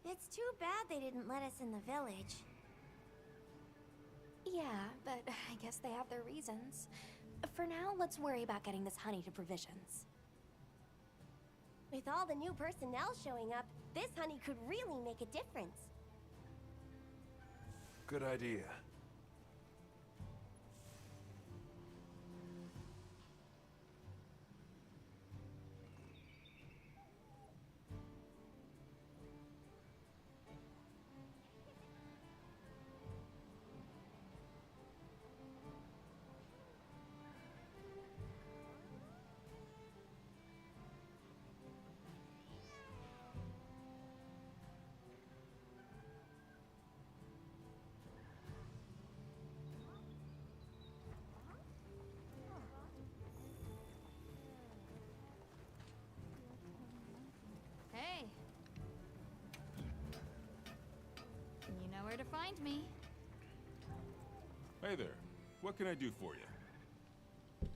It's too bad they didn't let us in the village.
Yeah, but I guess they have their reasons. For now, let's worry about getting this honey to provisions.
With all the new personnel showing up, this honey could really make a difference.
Good idea.
Hey. You know where to find me.
Hey there. What can I do for you?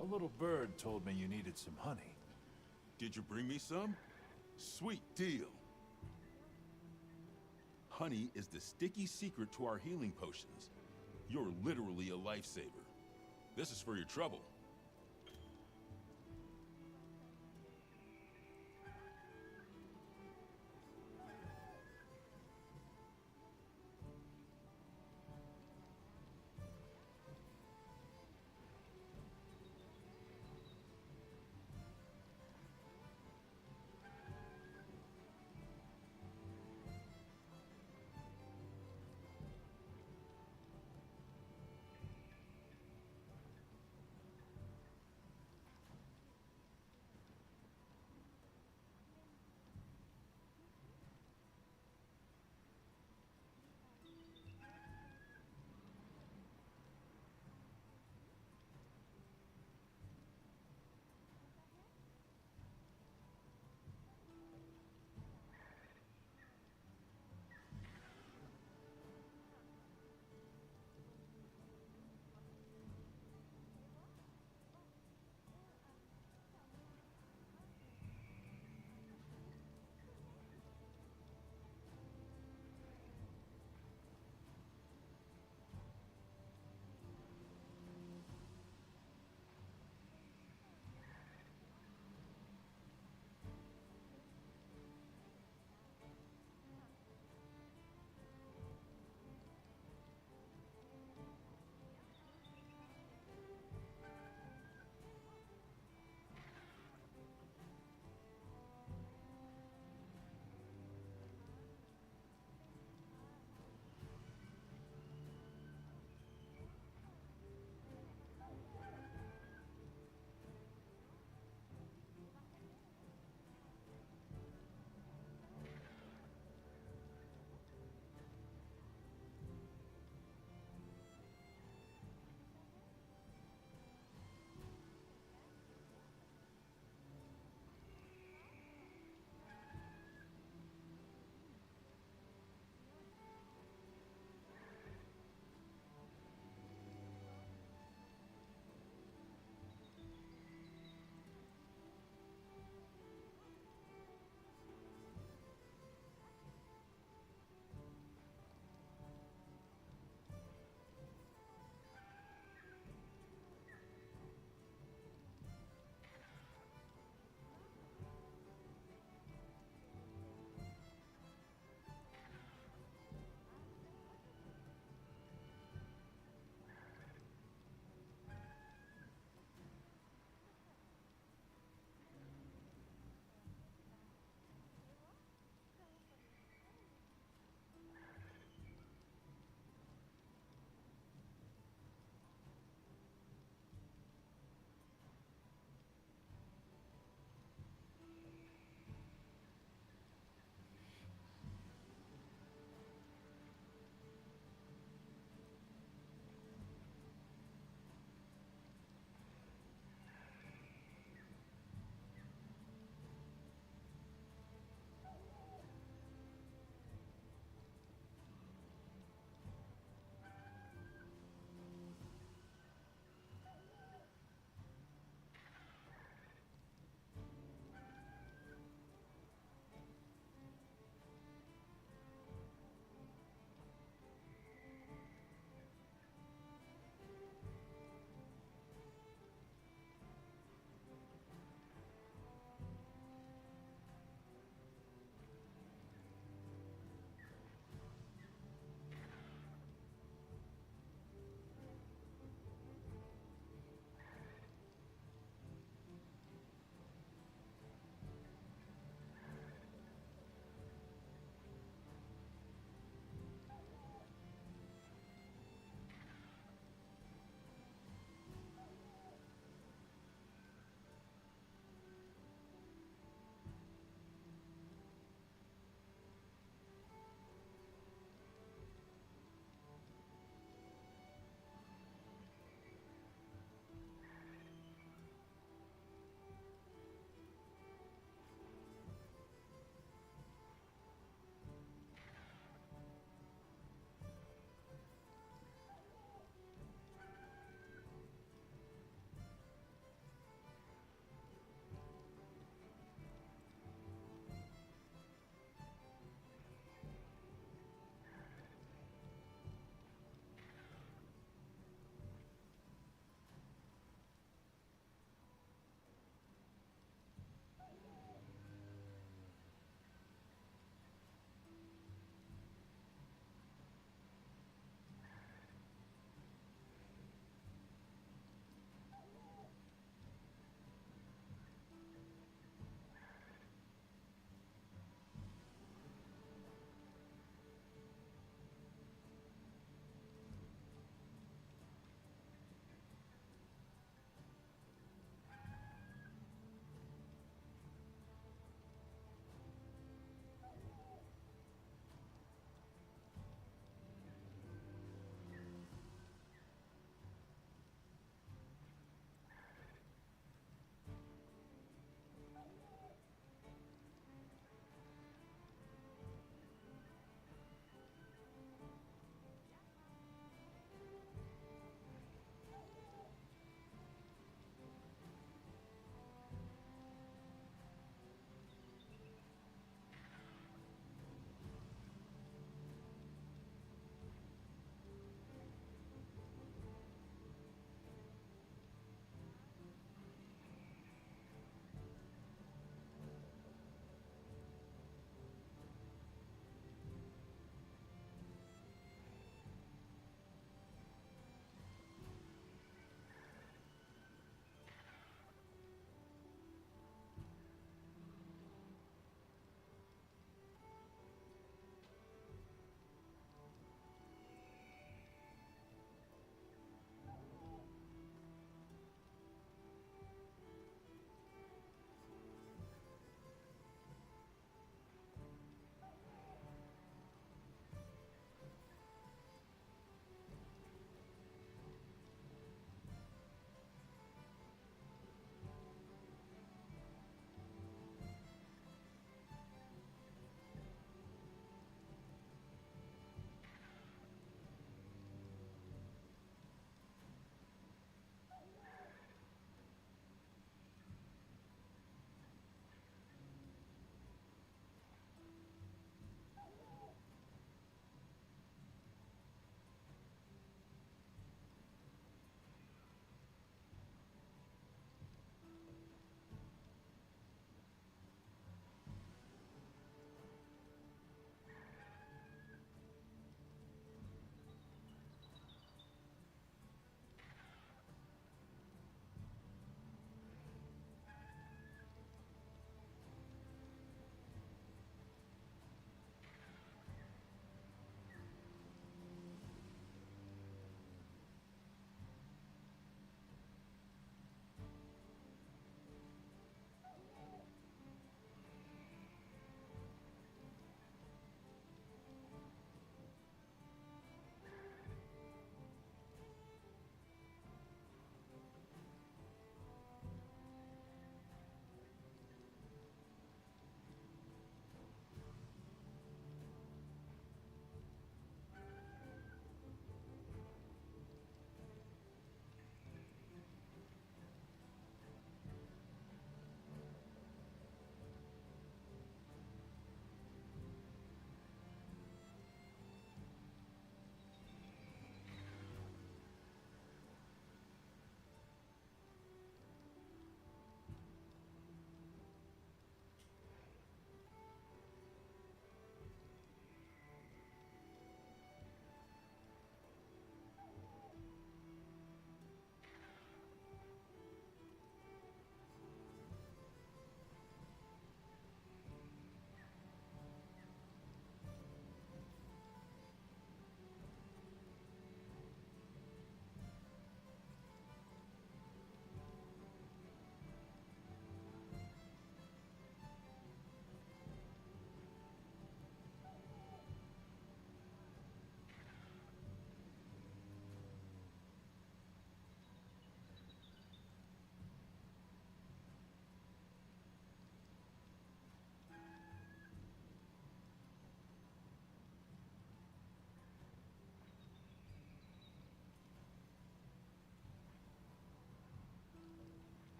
A little bird told me you needed some honey.
Did you bring me some? Sweet deal. Honey is the sticky secret to our healing potions. You're literally a lifesaver. This is for your trouble.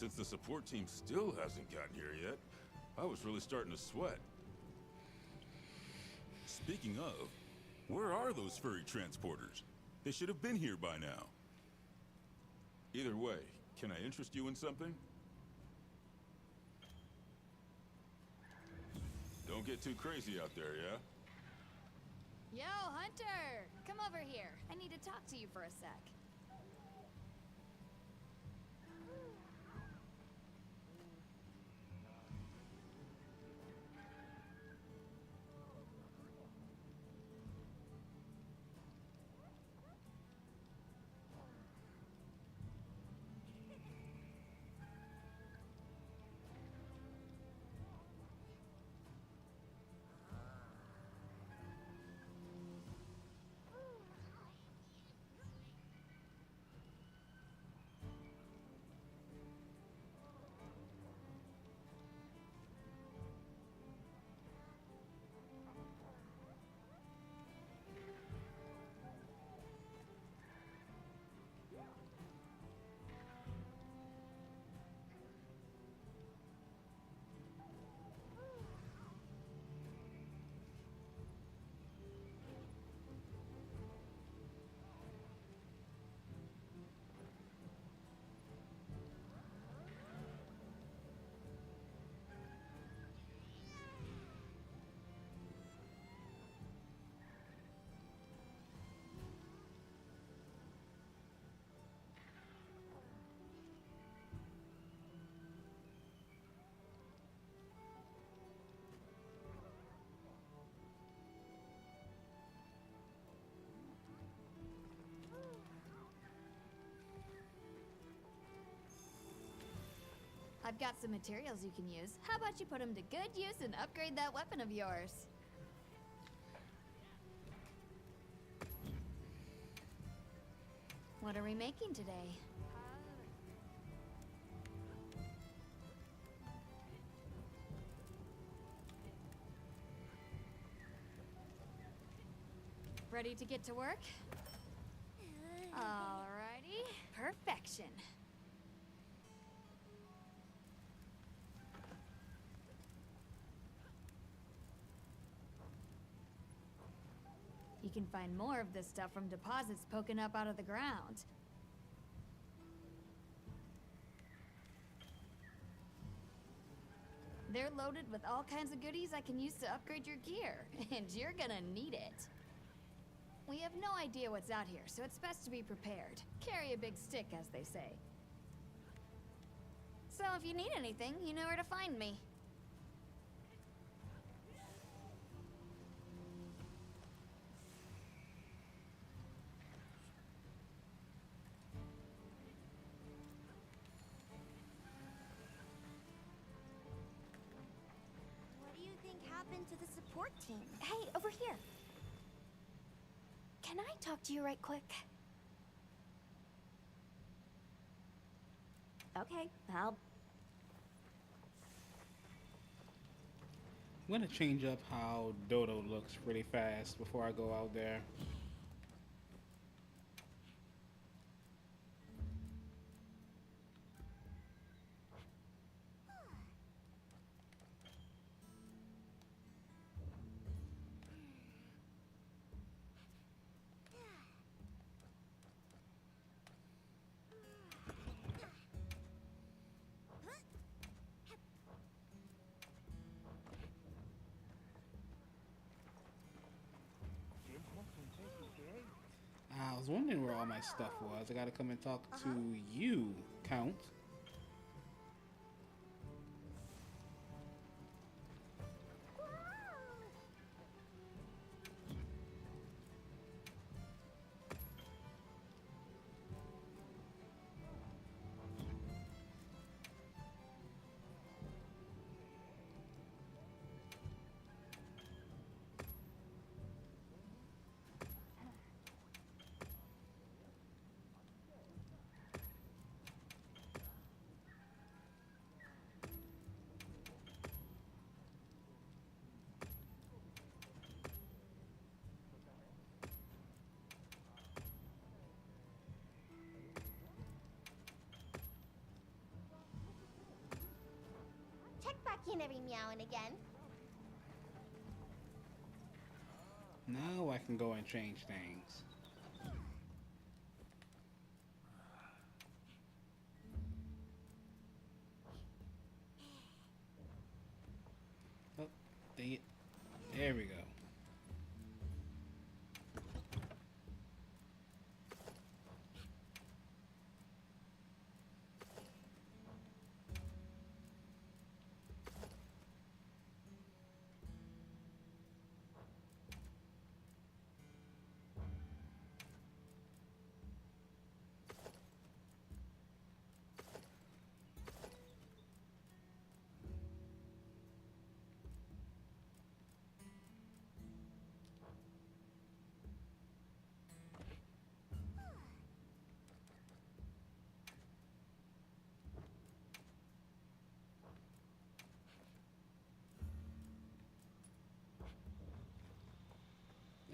since the support team still hasn't gotten here yet, I was really starting to sweat. Speaking of, where are those furry transporters? They should have been here by now. Either way, can I interest you in something? Don't get too crazy out there, yeah?
Yo, Hunter! Come over here. I need to talk to you for a sec. I've got some materials you can use. How about you put them to good use and upgrade that weapon of yours? What are we making today? Ready to get to work? Alrighty. Perfection. You can find more of this stuff from deposits poking up out of the ground. They're loaded with all kinds of goodies I can use to upgrade your gear, and you're gonna need it. We have no idea what's out here, so it's best to be prepared. Carry a big stick, as they say. So if you need anything, you know where to find me.
What do you think happened to the support team?
Hey, over here. Can I talk to you right quick? Okay,
I'm gonna change up how Dodo looks pretty fast before I go out there. I was wondering where all my stuff was. I gotta come and talk to you, Count.
in every meow and again.
Now I can go and change things. Oh, dang it. There we go.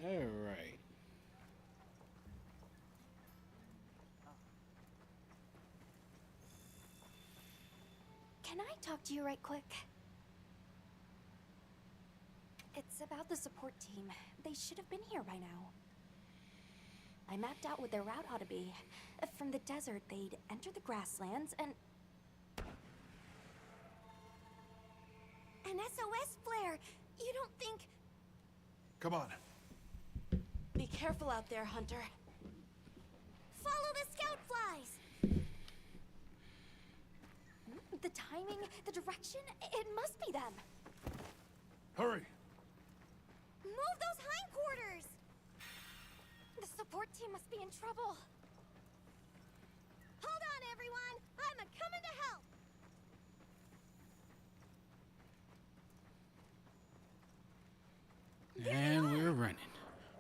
All right.
Can I talk to you right quick? It's about the support team. They should have been here by now. I mapped out what their route ought to be. From the desert, they'd enter the grasslands and...
An SOS flare! You don't think...
Come on.
Be careful out there, Hunter.
Follow the scout flies!
The timing, the direction, it must be them.
Hurry!
Move those hindquarters!
The support team must be in trouble.
Hold on, everyone! I'm a-coming to help!
And we're running.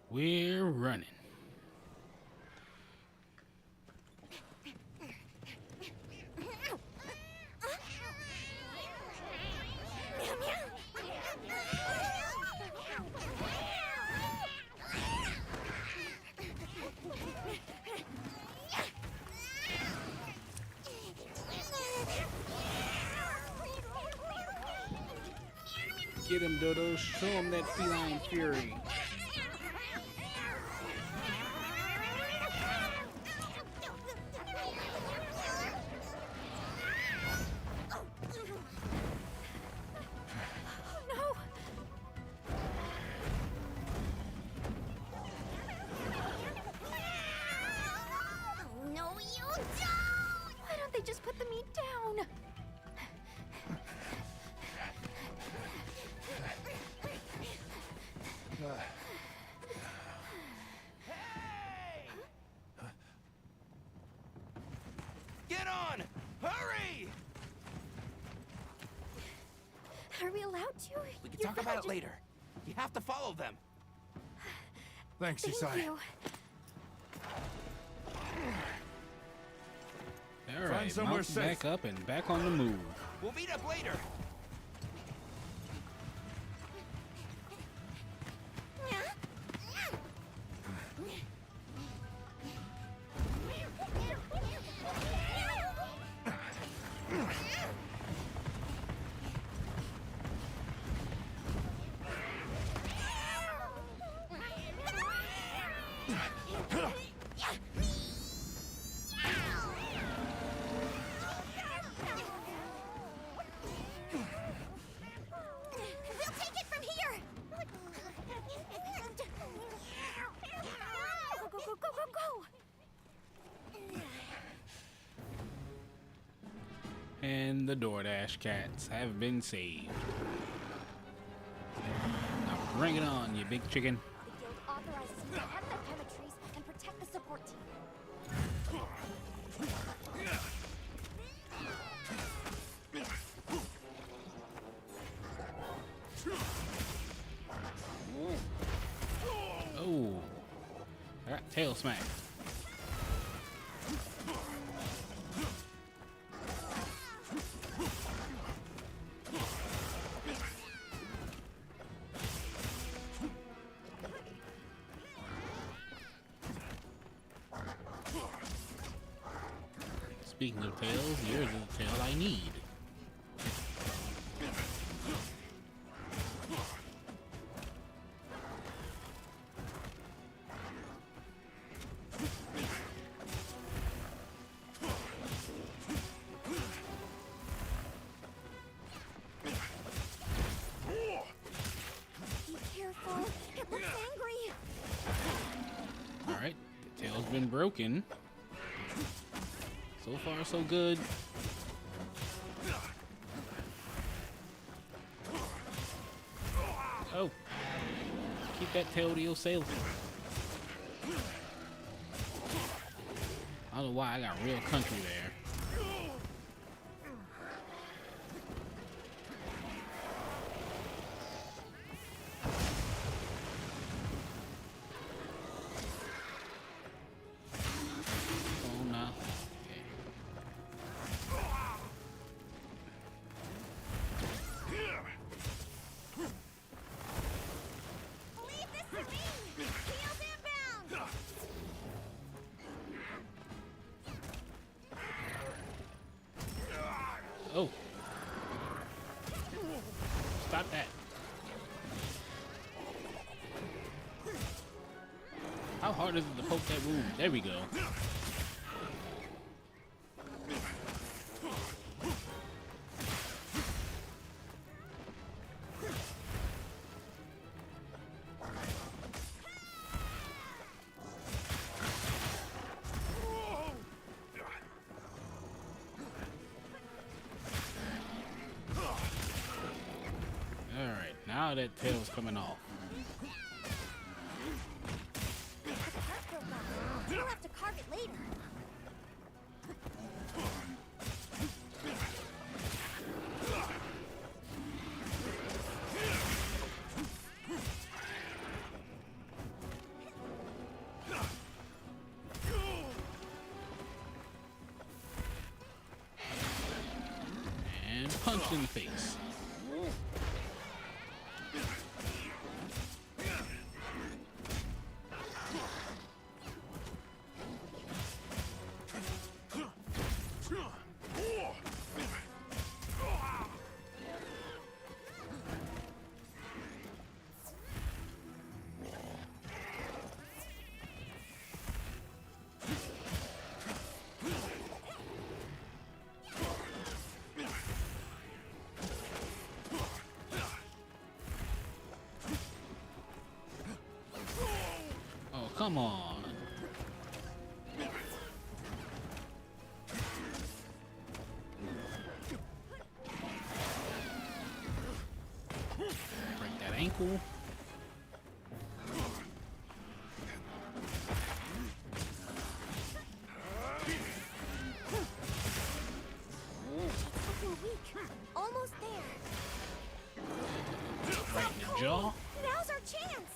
We're running. Get him, Dodo. Show him that feline fury.
No, you don't!
Why don't they just put the meat down?
Get on! Hurry!
Are we allowed to?
We can
You're
talk about it
fragile.
later. You have to follow them.
Thanks,
Thank
Isai.
you.
All right,
somewhere
mount
safe.
back up and back on the move.
We'll meet up later.
We'll take it from here!
Go, go, go, go, go, go!
And the DoorDash cats have been saved. Now bring it on, you big chicken.
The guild authorizes me to head the chemistries and protect the support team.
Oh, I got tail smack. Speaking of tails, here's the tail I need.
careful. It looks angry.
Alright, the tail's been broken. So far, so good. Oh. Keep that tail to yourself. I don't know why I got real country there. Oh no. Okay.
Leave this to me. Heels inbound.
Oh. Stop that. How hard is it to poke that wound? There we go. Alright, now that tail's coming off.
We'll have to carve it later.
And punch in the face. Oh, come on. Break that ankle.
Looking weak. Almost there.
Right in the jaw.
Now's our chance.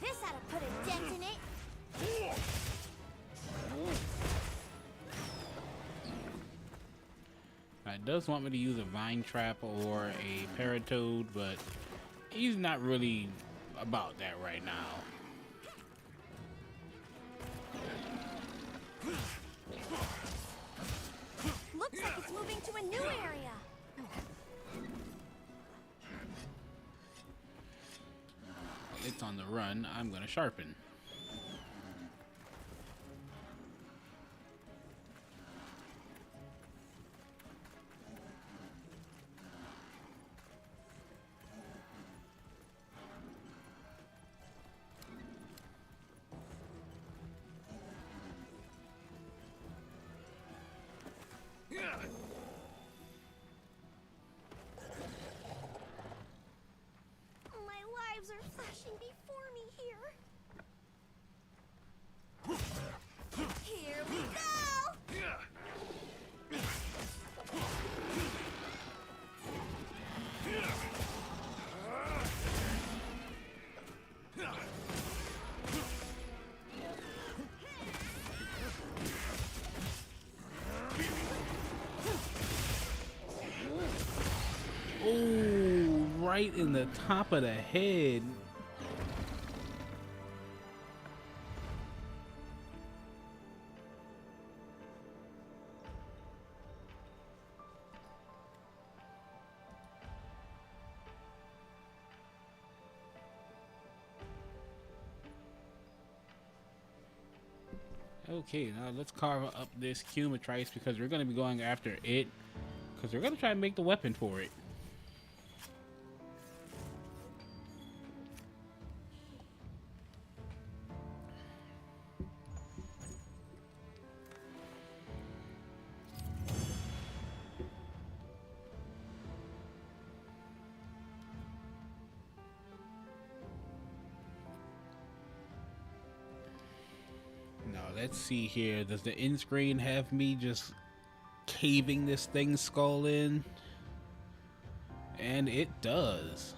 This ought to put a dent in it.
It does want me to use a vine trap or a paratoad, but he's not really about that right now.
Looks like it's moving to a new area.
It's on the run. I'm gonna sharpen.
My lives are flashing before me here. Here we go!
Oh, right in the top of the head. Okay, now let's carve up this Cumatrice because we're going to be going after it Because they're going to try and make the weapon for it. Now, let's see here. Does the end screen have me just caving this thing's skull in? And it does.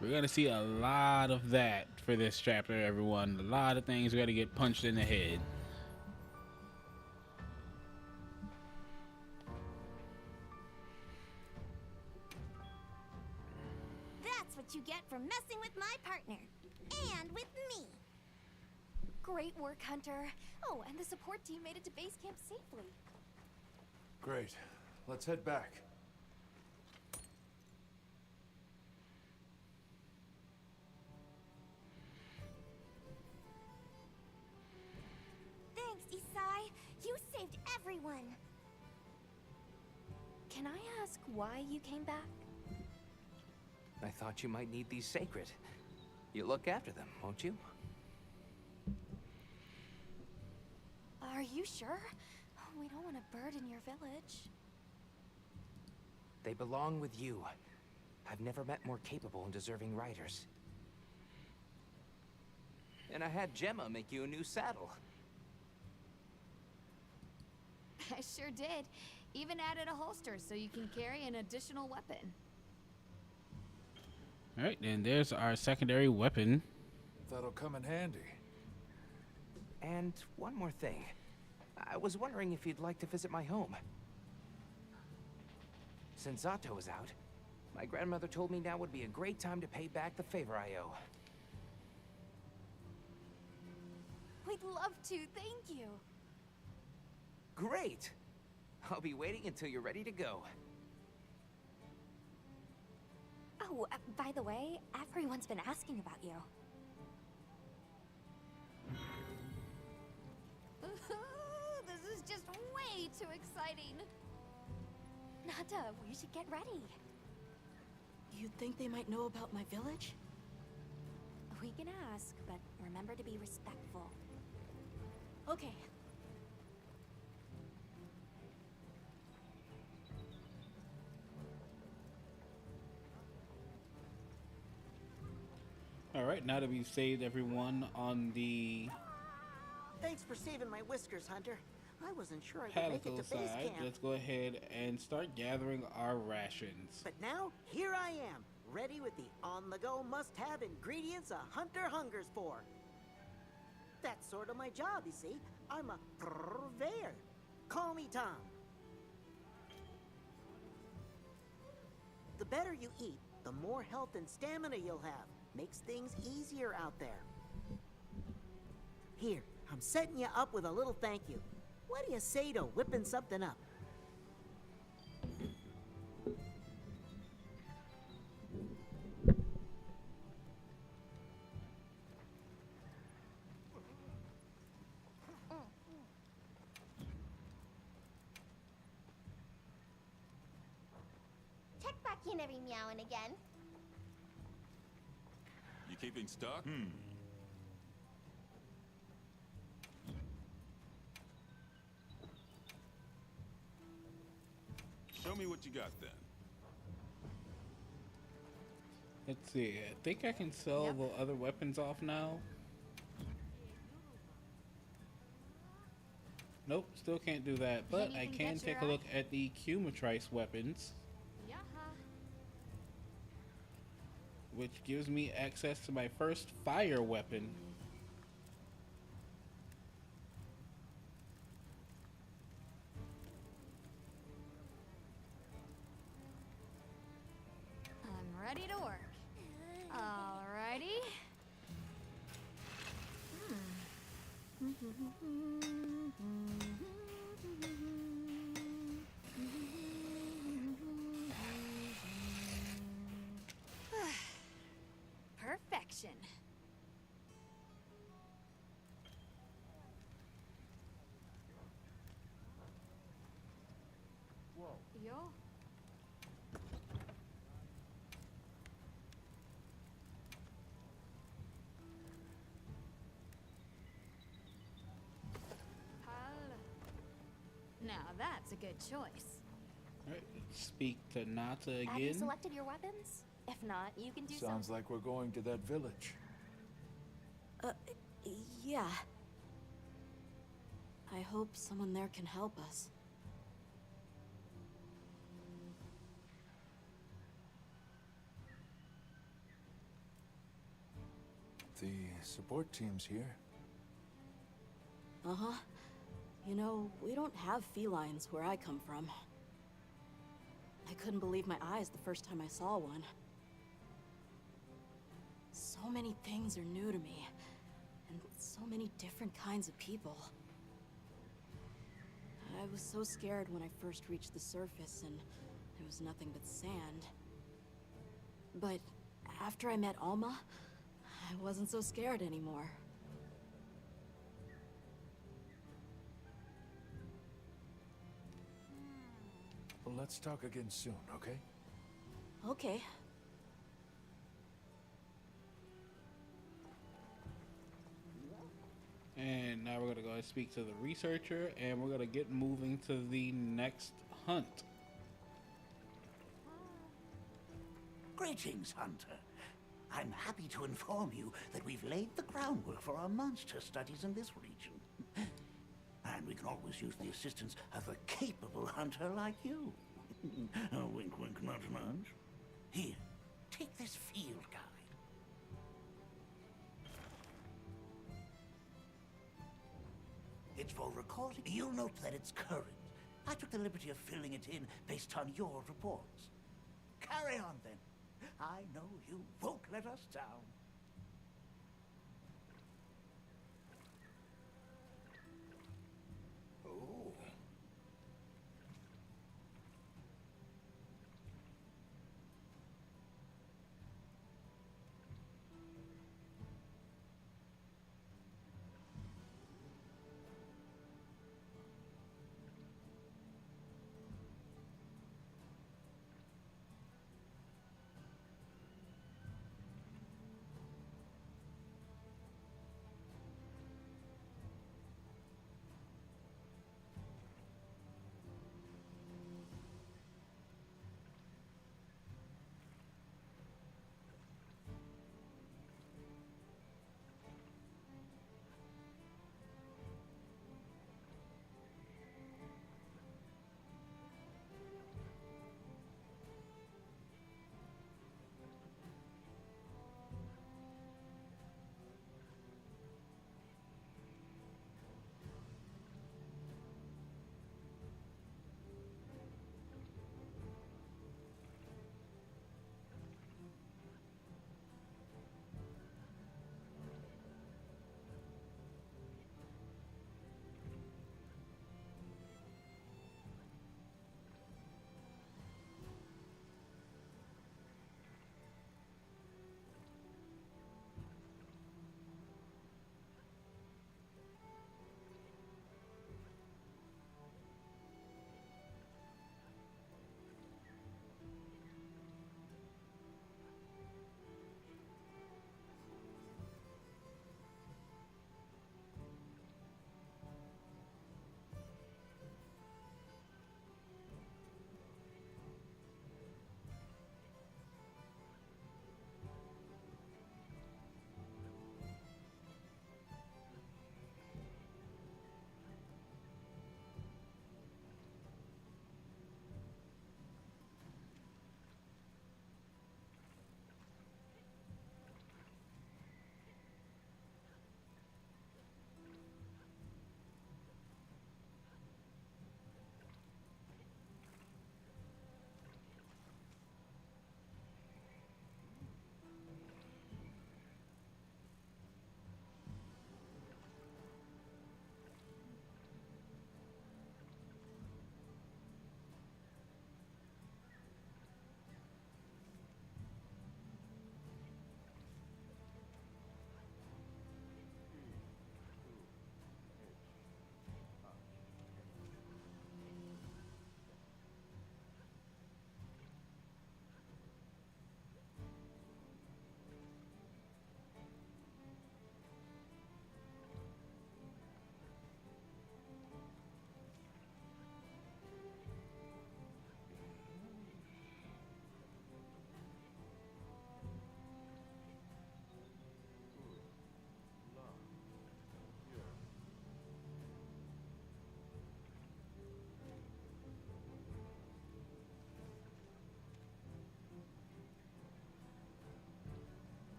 We're gonna see a lot of that for this chapter, everyone. A lot of things are gonna get punched in the head.
That's what you get for messing with my partner. And with me.
Great work, Hunter. Oh, and the support team made it to base camp safely.
Great. Let's head back.
Thanks, Isai. You saved everyone.
Can I ask why you came back?
I thought you might need these sacred. You look after them, won't you?
Are you sure? We don't want to burden your village.
They belong with you. I've never met more capable and deserving riders. And I had Gemma make you a new saddle.
I sure did. Even added a holster so you can carry an additional weapon.
Alright, and there's our secondary weapon.
That'll come in handy.
And one more thing. I was wondering if you'd like to visit my home. Since Zato is out, my grandmother told me now would be a great time to pay back the favor I owe.
We'd love to, thank you.
Great! I'll be waiting until you're ready to go.
Oh, by the way, everyone's been asking about you.
This is just way too exciting.
Nada, we should get ready.
You think they might know about my village?
We can ask, but remember to be respectful.
Okay.
Alright, now that we've saved everyone on the
Thanks for saving my whiskers, Hunter. I wasn't sure I could make
Palico
it to base
side,
camp.
let's go ahead and start gathering our rations.
But now, here I am, ready with the on-the-go must-have ingredients a hunter hungers for. That's sort of my job, you see. I'm a purveyor. Call me Tom. The better you eat, the more health and stamina you'll have. Makes things easier out there. Here, I'm setting you up with a little thank you. What do you say to whipping something up?
Check back in every meow and again.
You keeping stock? Show me what you got then.
Let's see, I think I can sell the other weapons off now. Nope, still can't do that, but
you
I
can
can
get your
take a look at the Cumatrice weapons,
Yaha.
which gives me access to my first fire weapon.
I'm ready to work. Alrighty. Perfection. Yo. Now that's a good choice.
Alright, speak to Nata
Have you
again.
selected your weapons? If not, you can do
Sounds like we're going to that village.
Yeah. I hope someone there can help us.
The support team's here.
Uh-huh. You know, we don't have felines where I come from. I couldn't believe my eyes the first time I saw one. So many things are new to me, and so many different kinds of people. I was so scared when I first reached the surface, and there was nothing but sand. But after I met Alma, I wasn't so scared anymore.
Well, let's talk again soon, okay?
Okay.
And now we're gonna go and speak to the researcher, and we're gonna get moving to the next hunt.
Greetings, Hunter. I'm happy to inform you that we've laid the groundwork for our monster studies in this region. And we can always use the assistance of a capable hunter like you. Wink, wink, nudge, nudge. Here, take this field guide. It's for recording. You'll note that it's current. I took the liberty of filling it in based on your reports. Carry on, then. I know you won't let us down. Oh.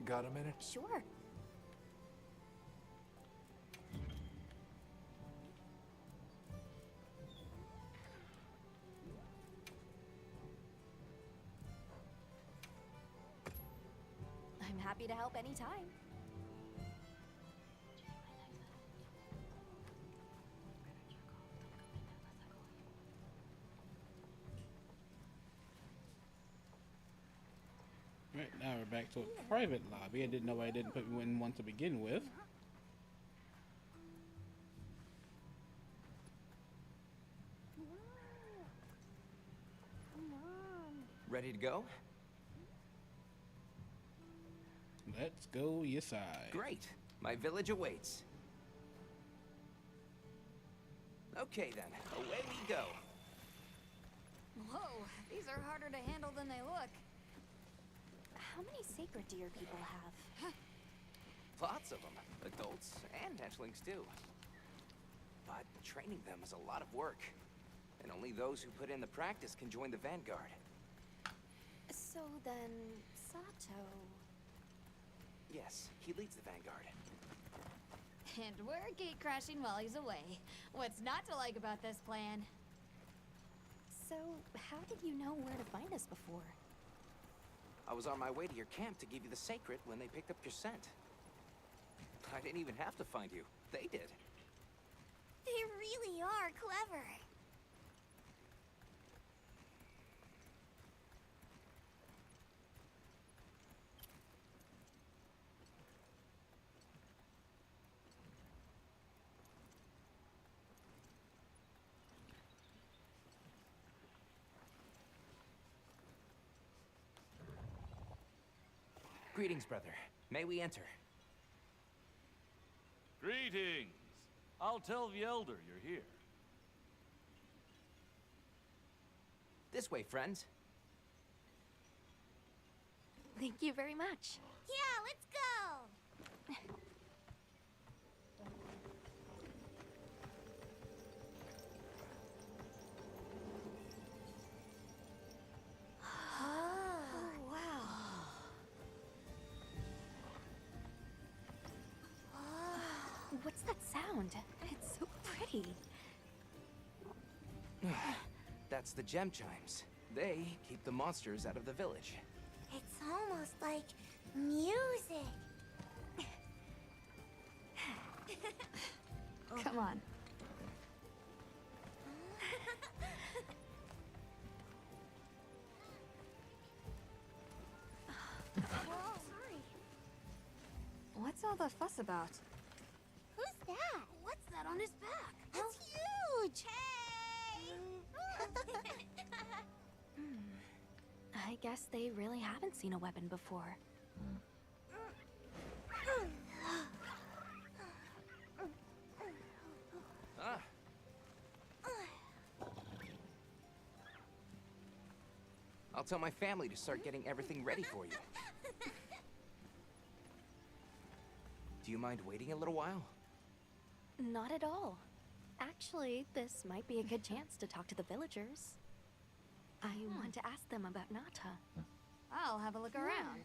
Got a minute?
Sure. I'm happy to help anytime.
Right, now we're back to a private lobby. I didn't know why I didn't put me in one to begin with.
Ready to go?
Let's go your side.
Great. My village awaits. Okay then, away we go.
Whoa, these are harder to handle than they look.
How many sacred deer people have?
Lots of them. Adults and hatchlings too. But training them is a lot of work. And only those who put in the practice can join the Vanguard.
So then, Sato...
Yes, he leads the Vanguard.
And we're gate crashing while he's away. What's not to like about this plan?
So, how did you know where to find us before?
I was on my way to your camp to give you the sacred when they picked up your scent. I didn't even have to find you. They did.
They really are clever.
Greetings, brother. May we enter?
Greetings. I'll tell the Elder you're here.
This way, friends.
Thank you very much.
Yeah, let's go.
Oh, wow. What's that sound? It's so pretty.
That's the gem chimes. They keep the monsters out of the village.
It's almost like music.
Come on.
Sorry.
What's all the fuss about?
Who's that? What's that on his back? It's huge. Hey!
I guess they really haven't seen a weapon before.
Ah. I'll tell my family to start getting everything ready for you. Do you mind waiting a little while?
Not at all. Actually, this might be a good chance to talk to the villagers. I want to ask them about Nata.
I'll have a look around.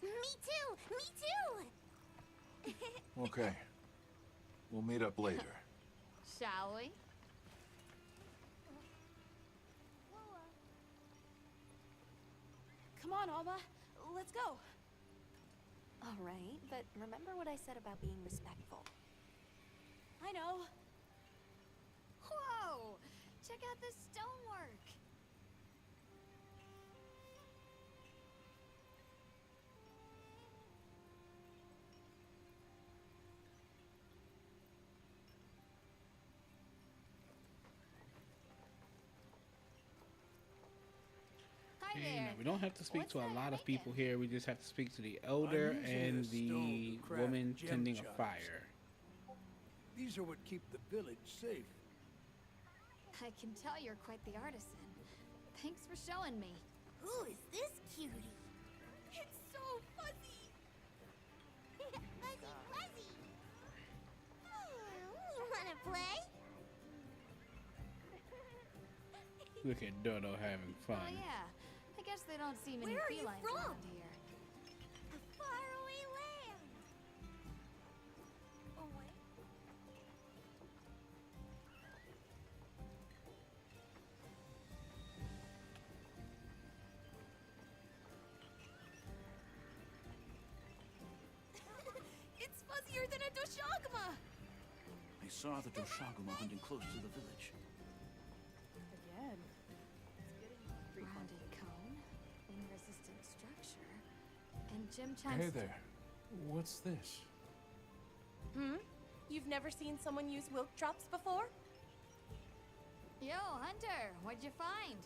Me too! Me too!
Okay. We'll meet up later.
Shall we?
Come on, Alma. Let's go.
All right, but remember what I said about being respectful.
I know.
Whoa! Check out this stonework. Hi
Okay,
there.
now we don't have to speak to a lot of people here. We just have to speak to the elder and the woman tending a fire.
These are what keep the village safe.
I can tell you're quite the artisan. Thanks for showing me.
Who is this cutie? It's so fuzzy. Fuzzy, fuzzy. You wanna play?
Look at Dodo having fun.
Oh yeah. I guess they don't see many
Where are you
felines
from?
around here.
Far
saw the Doshaguma hunting close to the village.
Again.
Rounded cone, wind-resistant structure, and Jim Chan's...
Hey there. What's this?
You've never seen someone use wilk drops before?
Yo, Hunter, what'd you find?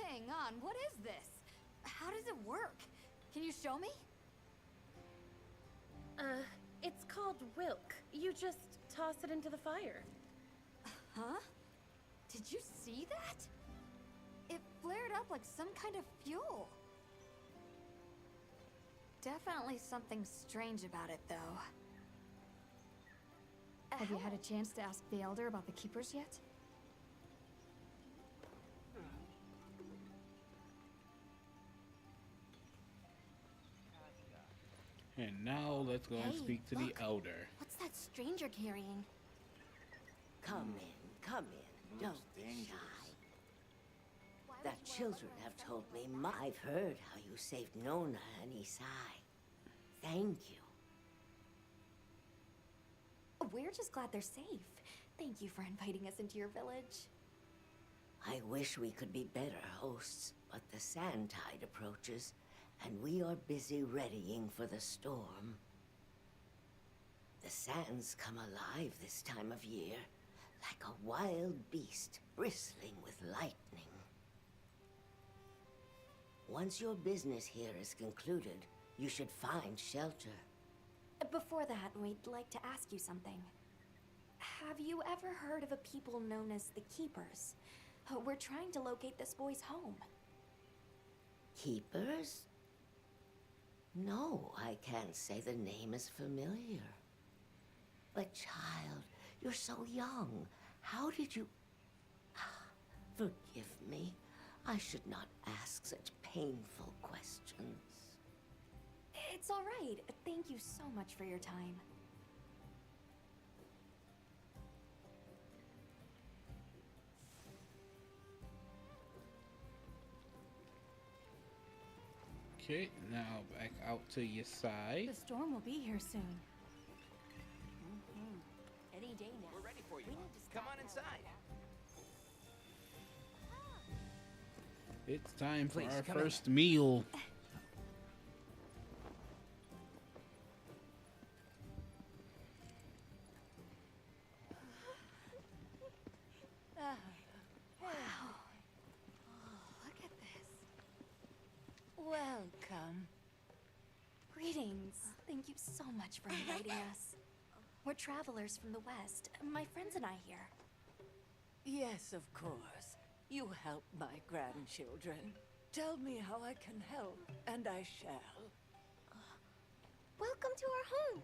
Hang on, what is this? How does it work? Can you show me?
It's called wilk. You just toss it into the fire.
Huh? Did you see that? It flared up like some kind of fuel. Definitely something strange about it, though. Have you had a chance to ask the Elder about the Keepers yet?
And now let's go and speak to the Elder.
What's that stranger carrying?
Come in, come in. Don't be shy. The children have told me I've heard how you saved Nona and Isai. Thank you.
We're just glad they're safe. Thank you for inviting us into your village.
I wish we could be better hosts, but the sand tide approaches, and we are busy readying for the storm. The sands come alive this time of year, like a wild beast bristling with lightning. Once your business here is concluded, you should find shelter.
Before that, we'd like to ask you something. Have you ever heard of a people known as the Keepers? We're trying to locate this boy's home.
Keepers? No, I can't say the name is familiar. But child, you're so young. How did you... Forgive me. I should not ask such painful questions.
It's all right. Thank you so much for your time.
Okay, now back out to your side.
The storm will be here soon.
Any day now.
We're ready for you. Come on inside.
It's time for
Please,
our
come in.
first meal.
Look at this.
Welcome.
Greetings. Thank you so much for inviting us. We're travelers from the West. My friends and I here.
Yes, of course. You help my grandchildren. Tell me how I can help, and I shall.
Welcome to our home.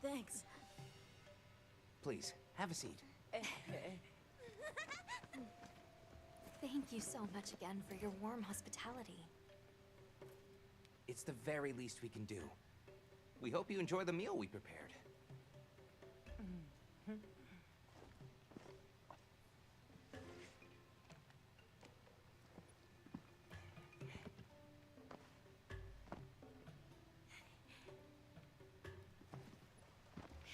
Thanks.
Please, have a seat.
Thank you so much again for your warm hospitality.
It's the very least we can do. We hope you enjoy the meal we prepared.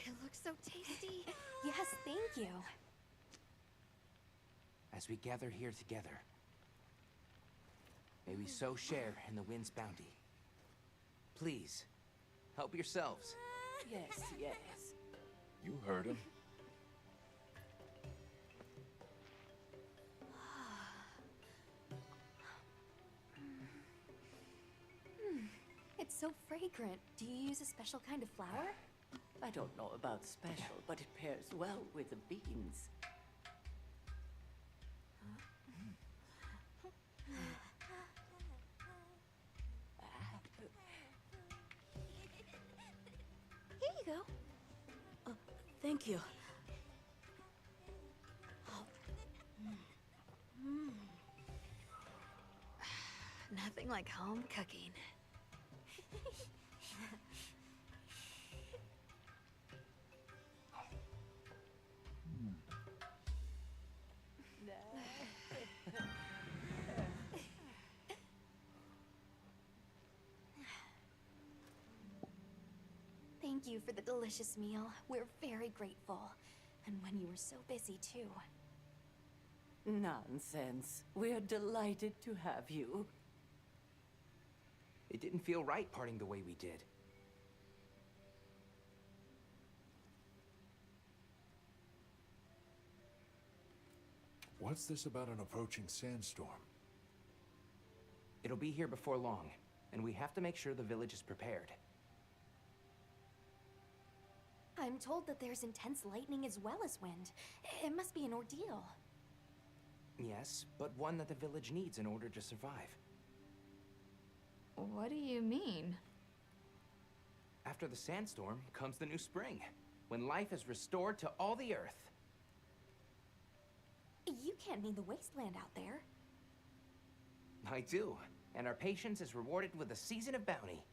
It looks so tasty. Yes, thank you.
As we gather here together, may we so share in the wind's bounty. Please, help yourselves.
Yes, yes.
You heard him.
It's so fragrant. Do you use a special kind of flower?
I don't know about special, but it pairs well with the beans.
Here you go.
Thank you.
Nothing like home cooking.
Thank you for the delicious meal. We're very grateful. And when you were so busy, too.
Nonsense. We're delighted to have you.
It didn't feel right parting the way we did.
What's this about an approaching sandstorm?
It'll be here before long, and we have to make sure the village is prepared.
I'm told that there's intense lightning as well as wind. It must be an ordeal.
Yes, but one that the village needs in order to survive.
What do you mean?
After the sandstorm comes the new spring, when life is restored to all the earth.
You can't mean the wasteland out there.
I do, and our patience is rewarded with a season of bounty.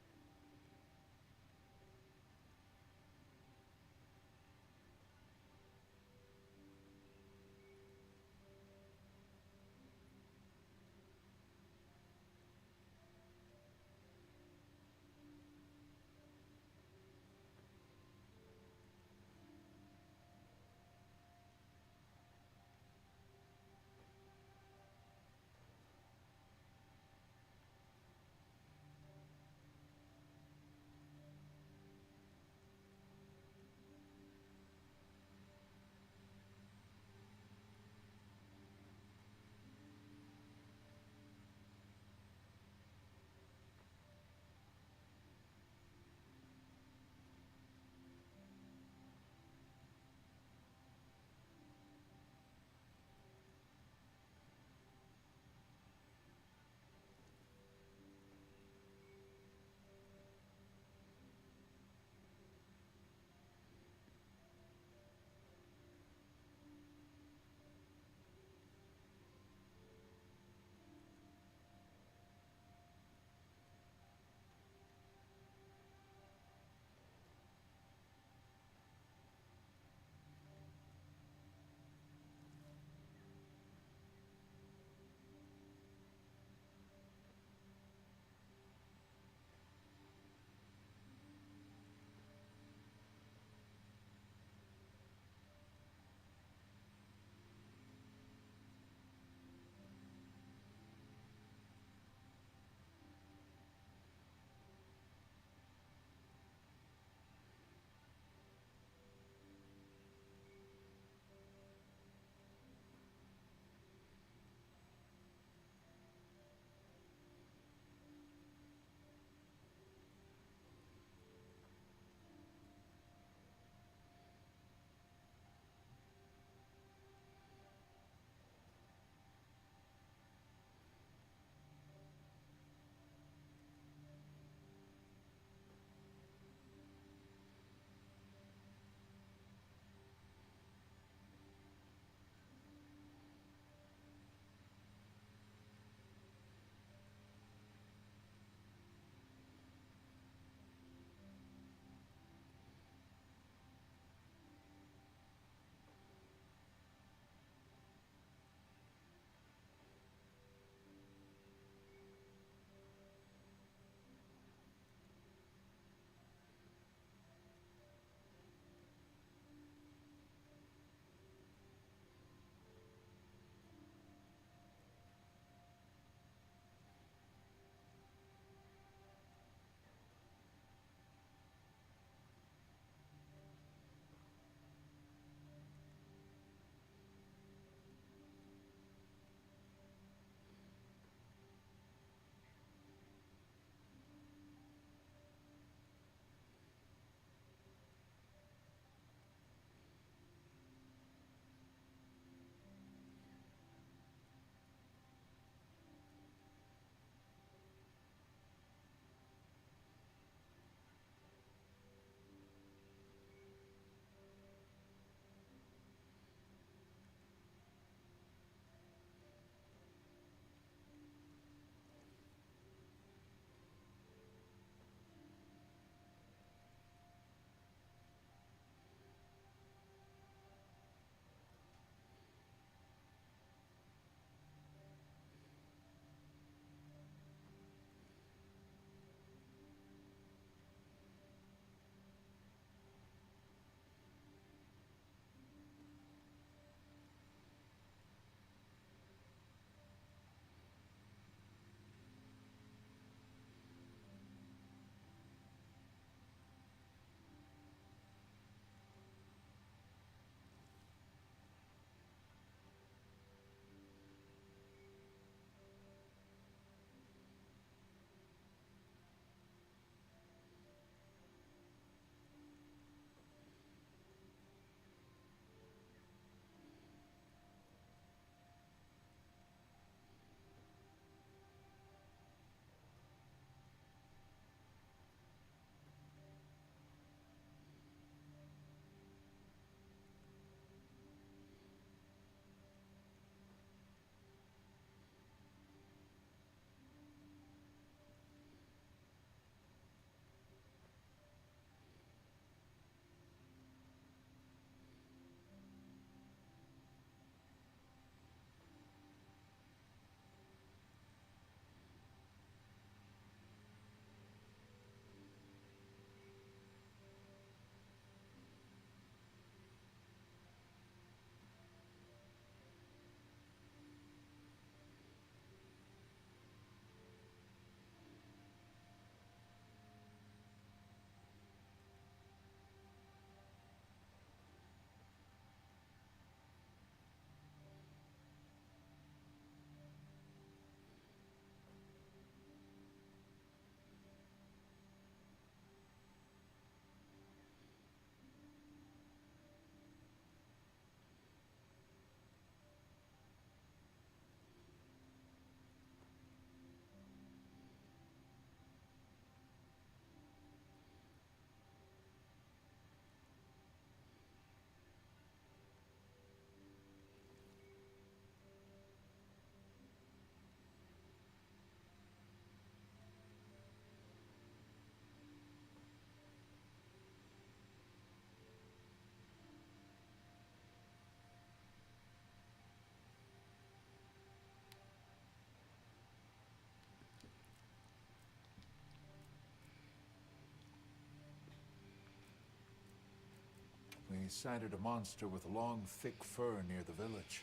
we sighted a monster with long, thick fur near the village.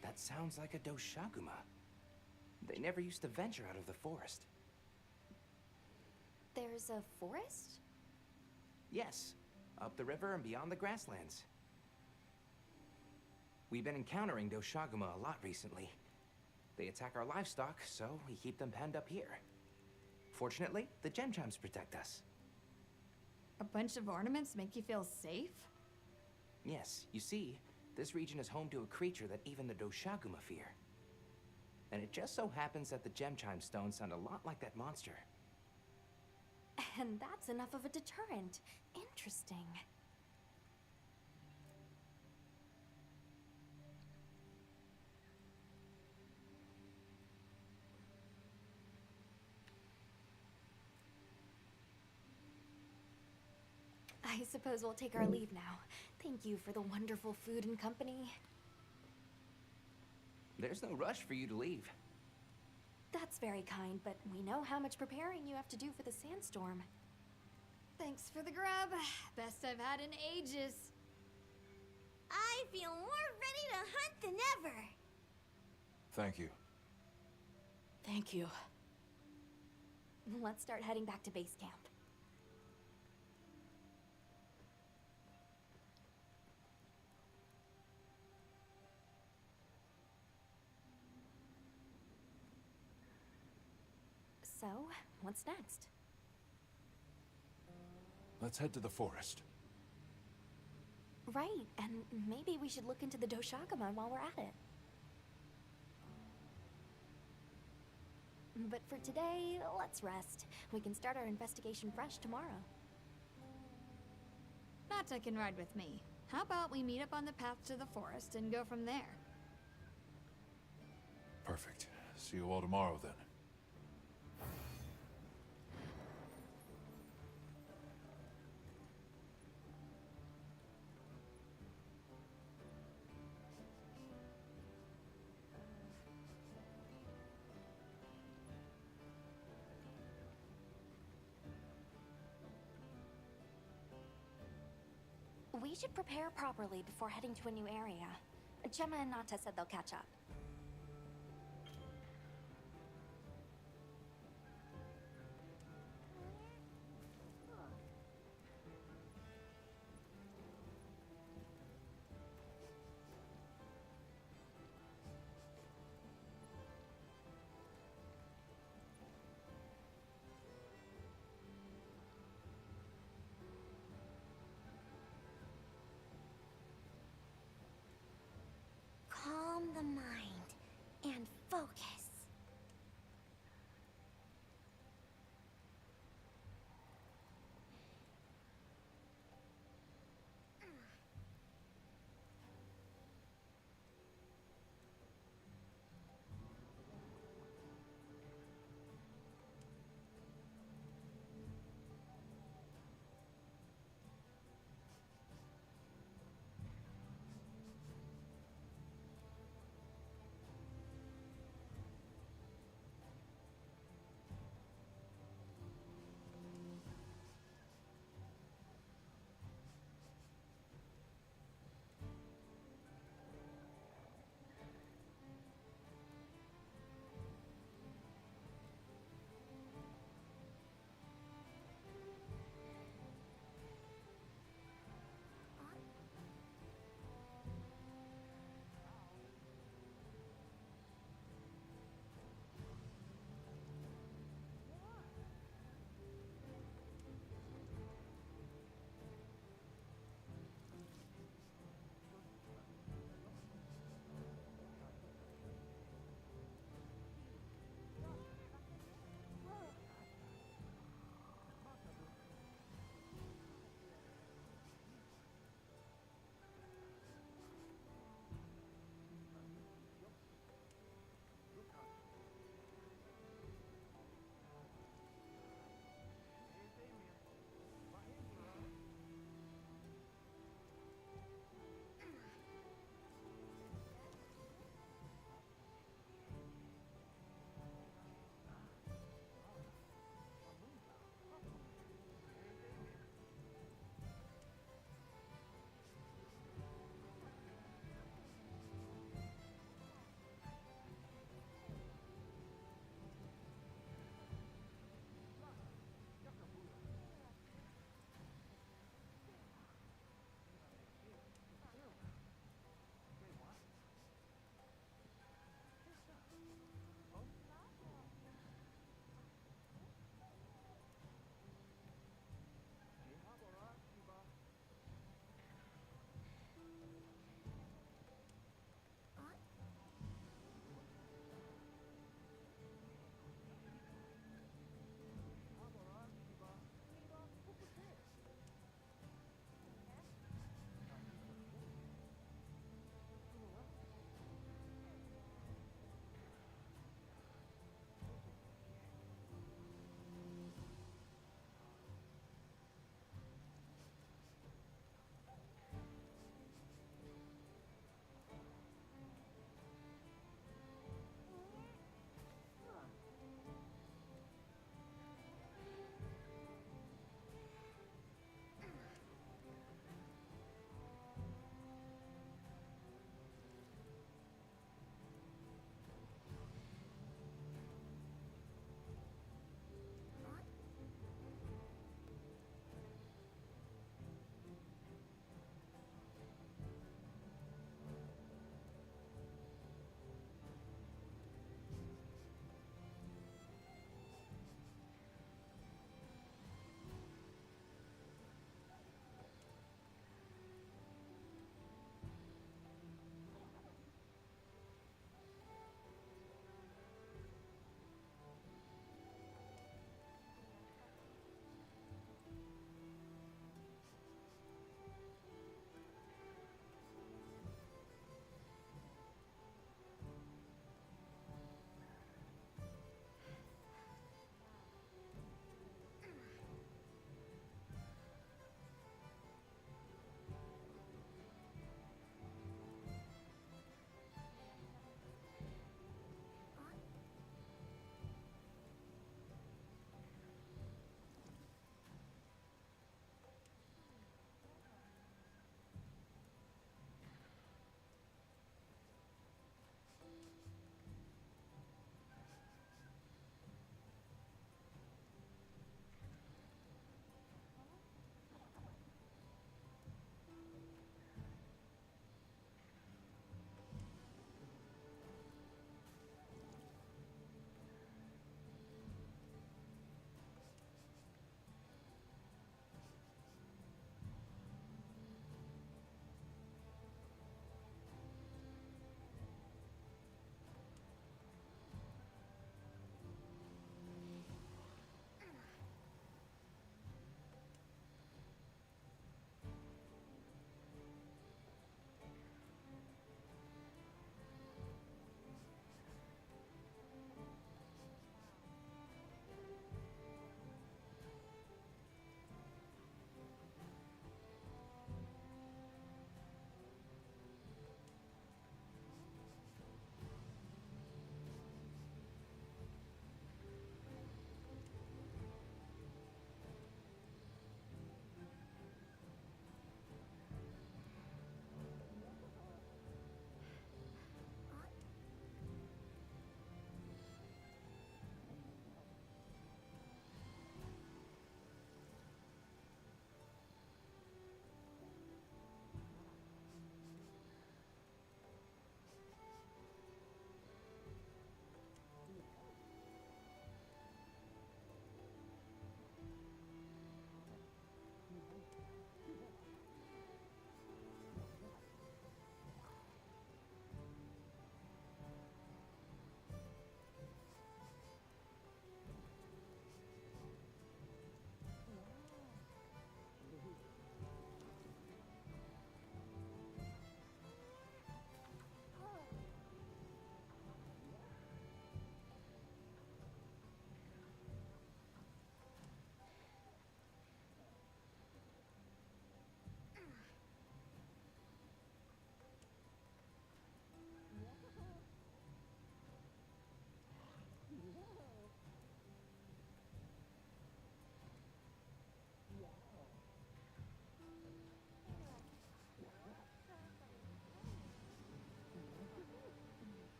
That sounds like a Doshaguma. They never used to venture out of the forest.
There's a forest?
Yes, up the river and beyond the grasslands. We've been encountering Doshaguma a lot recently. They attack our livestock, so we keep them penned up here. Fortunately, the gem chimes protect us.
A bunch of ornaments make you feel safe?
Yes, you see, this region is home to a creature that even the Doshaguma fear. And it just so happens that the gem chime stones sound a lot like that monster.
And that's enough of a deterrent. Interesting. I suppose we'll take our leave now. Thank you for the wonderful food and company.
There's no rush for you to leave.
That's very kind, but we know how much preparing you have to do for the sandstorm.
Thanks for the grub. Best I've had in ages.
I feel more ready to hunt than ever.
Thank you.
Thank you.
Let's start heading back to base camp. So, what's next?
Let's head to the forest.
Right, and maybe we should look into the Doshaguma while we're at it. But for today, let's rest. We can start our investigation fresh tomorrow.
Nata can ride with me. How about we meet up on the path to the forest and go from there?
Perfect. See you all tomorrow, then.
We should prepare properly before heading to a new area. Gemma and Nata said they'll catch up.
Calm the mind.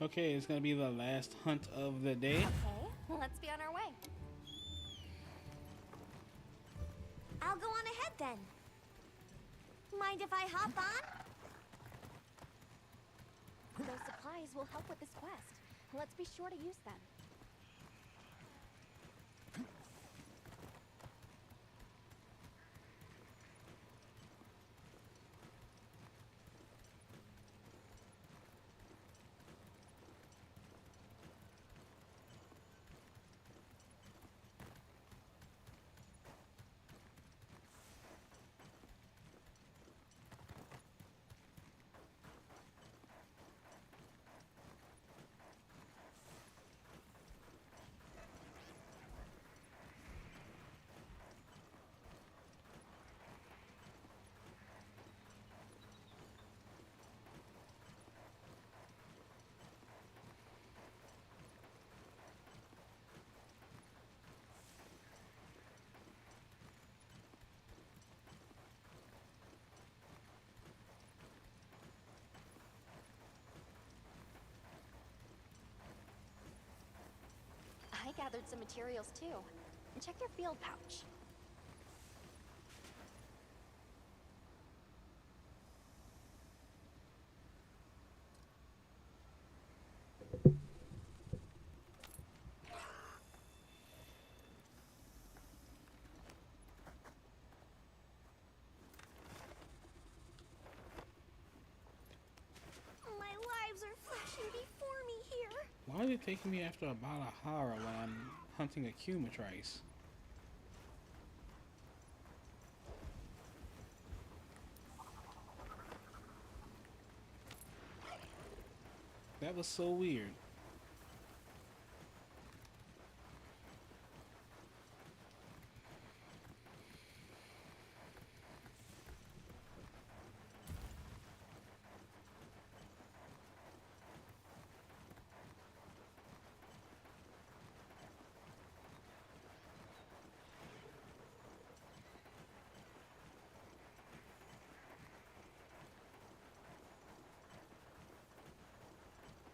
Okay, it's gonna be the last hunt of the day.
Okay, let's be on our way.
I'll go on ahead then. Mind if I hop on?
Those supplies will help with this quest. Let's be sure to use them. I gathered some materials too. Check your field pouch.
My lives are flashing before me here.
Why is it taking me after a Balahara when I'm hunting a Cumatrice? That was so weird.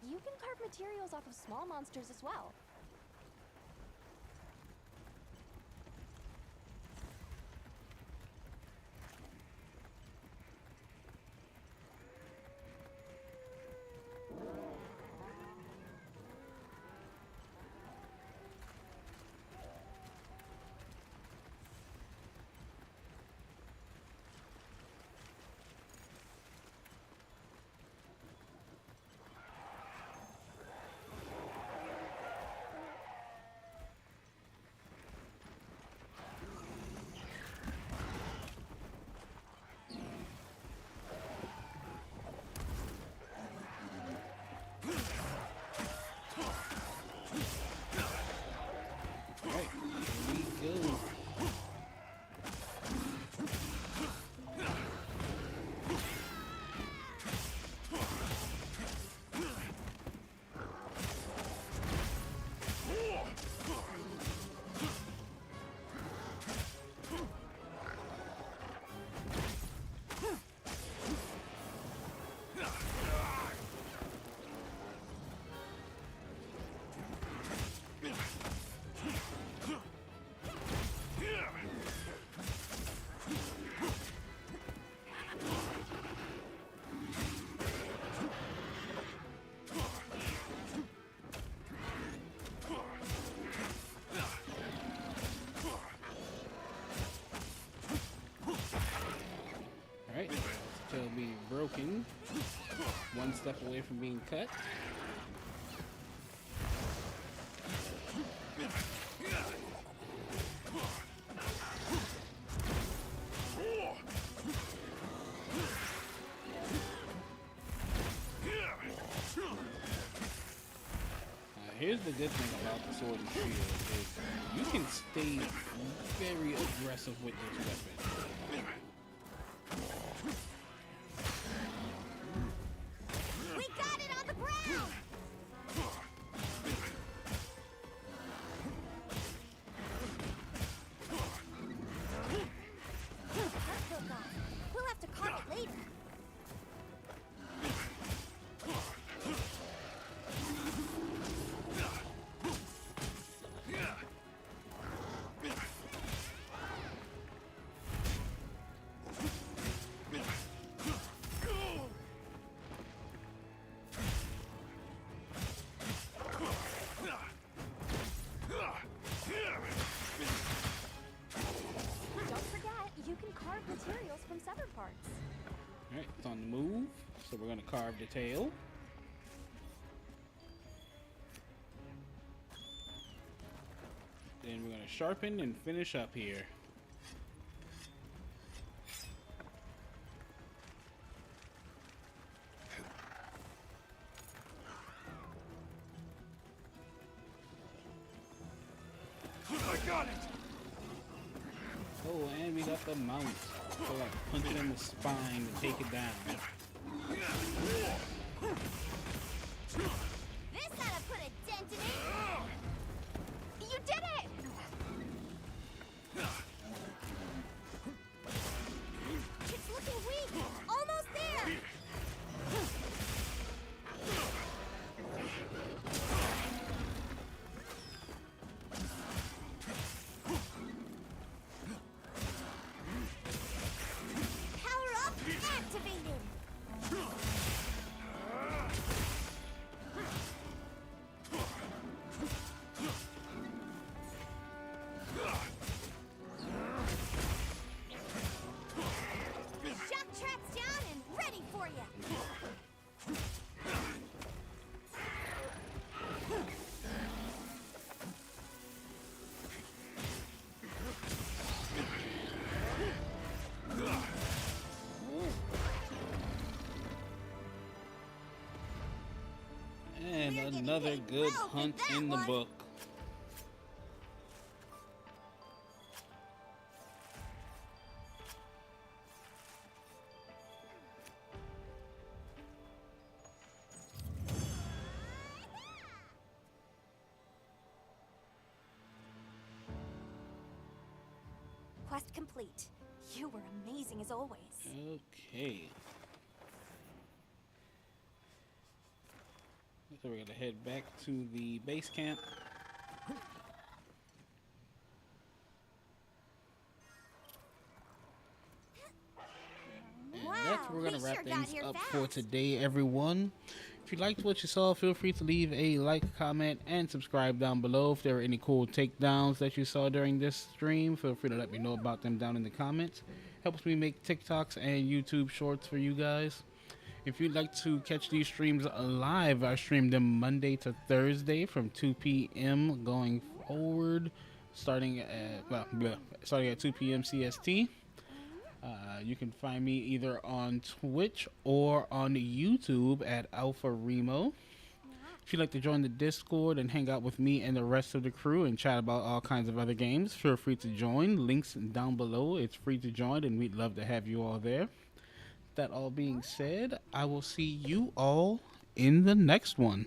You can carve materials off of small monsters as well. Broken. One step away from being cut. Here's the good thing about the sword and shield is you can stay very aggressive with this weapon.
We got it on the ground! We'll have to carve it later.
parts.
Alright, it's on the move. So we're gonna carve the tail. Then we're gonna sharpen and finish up here.
I got it!
Oh, and we got the mount. So like punch it in the spine to take it down.
This ought to put a dent in it! You did it! It's looking weak! Almost there! Power up, activated! The shock trap's down and ready for you!
And another good hunt in the book.
Quest complete. You were amazing as always.
Okay. So we're gonna head back to the base camp. And that's where we're gonna wrap things up for today, everyone. If you liked what you saw, feel free to leave a like, comment, and subscribe down below. If there were any cool takedowns that you saw during this stream, feel free to let me know about them down in the comments. Helps me make TikToks and YouTube shorts for you guys. If you'd like to catch these streams live, I stream them Monday to Thursday from 2 p.m. going forward, starting at 2 p.m. CST. You can find me either on Twitch or on YouTube at Alpha Remo. If you'd like to join the Discord and hang out with me and the rest of the crew and chat about all kinds of other games, feel free to join. Links down below. It's free to join, and we'd love to have you all there. That all being said, I will see you all in the next one.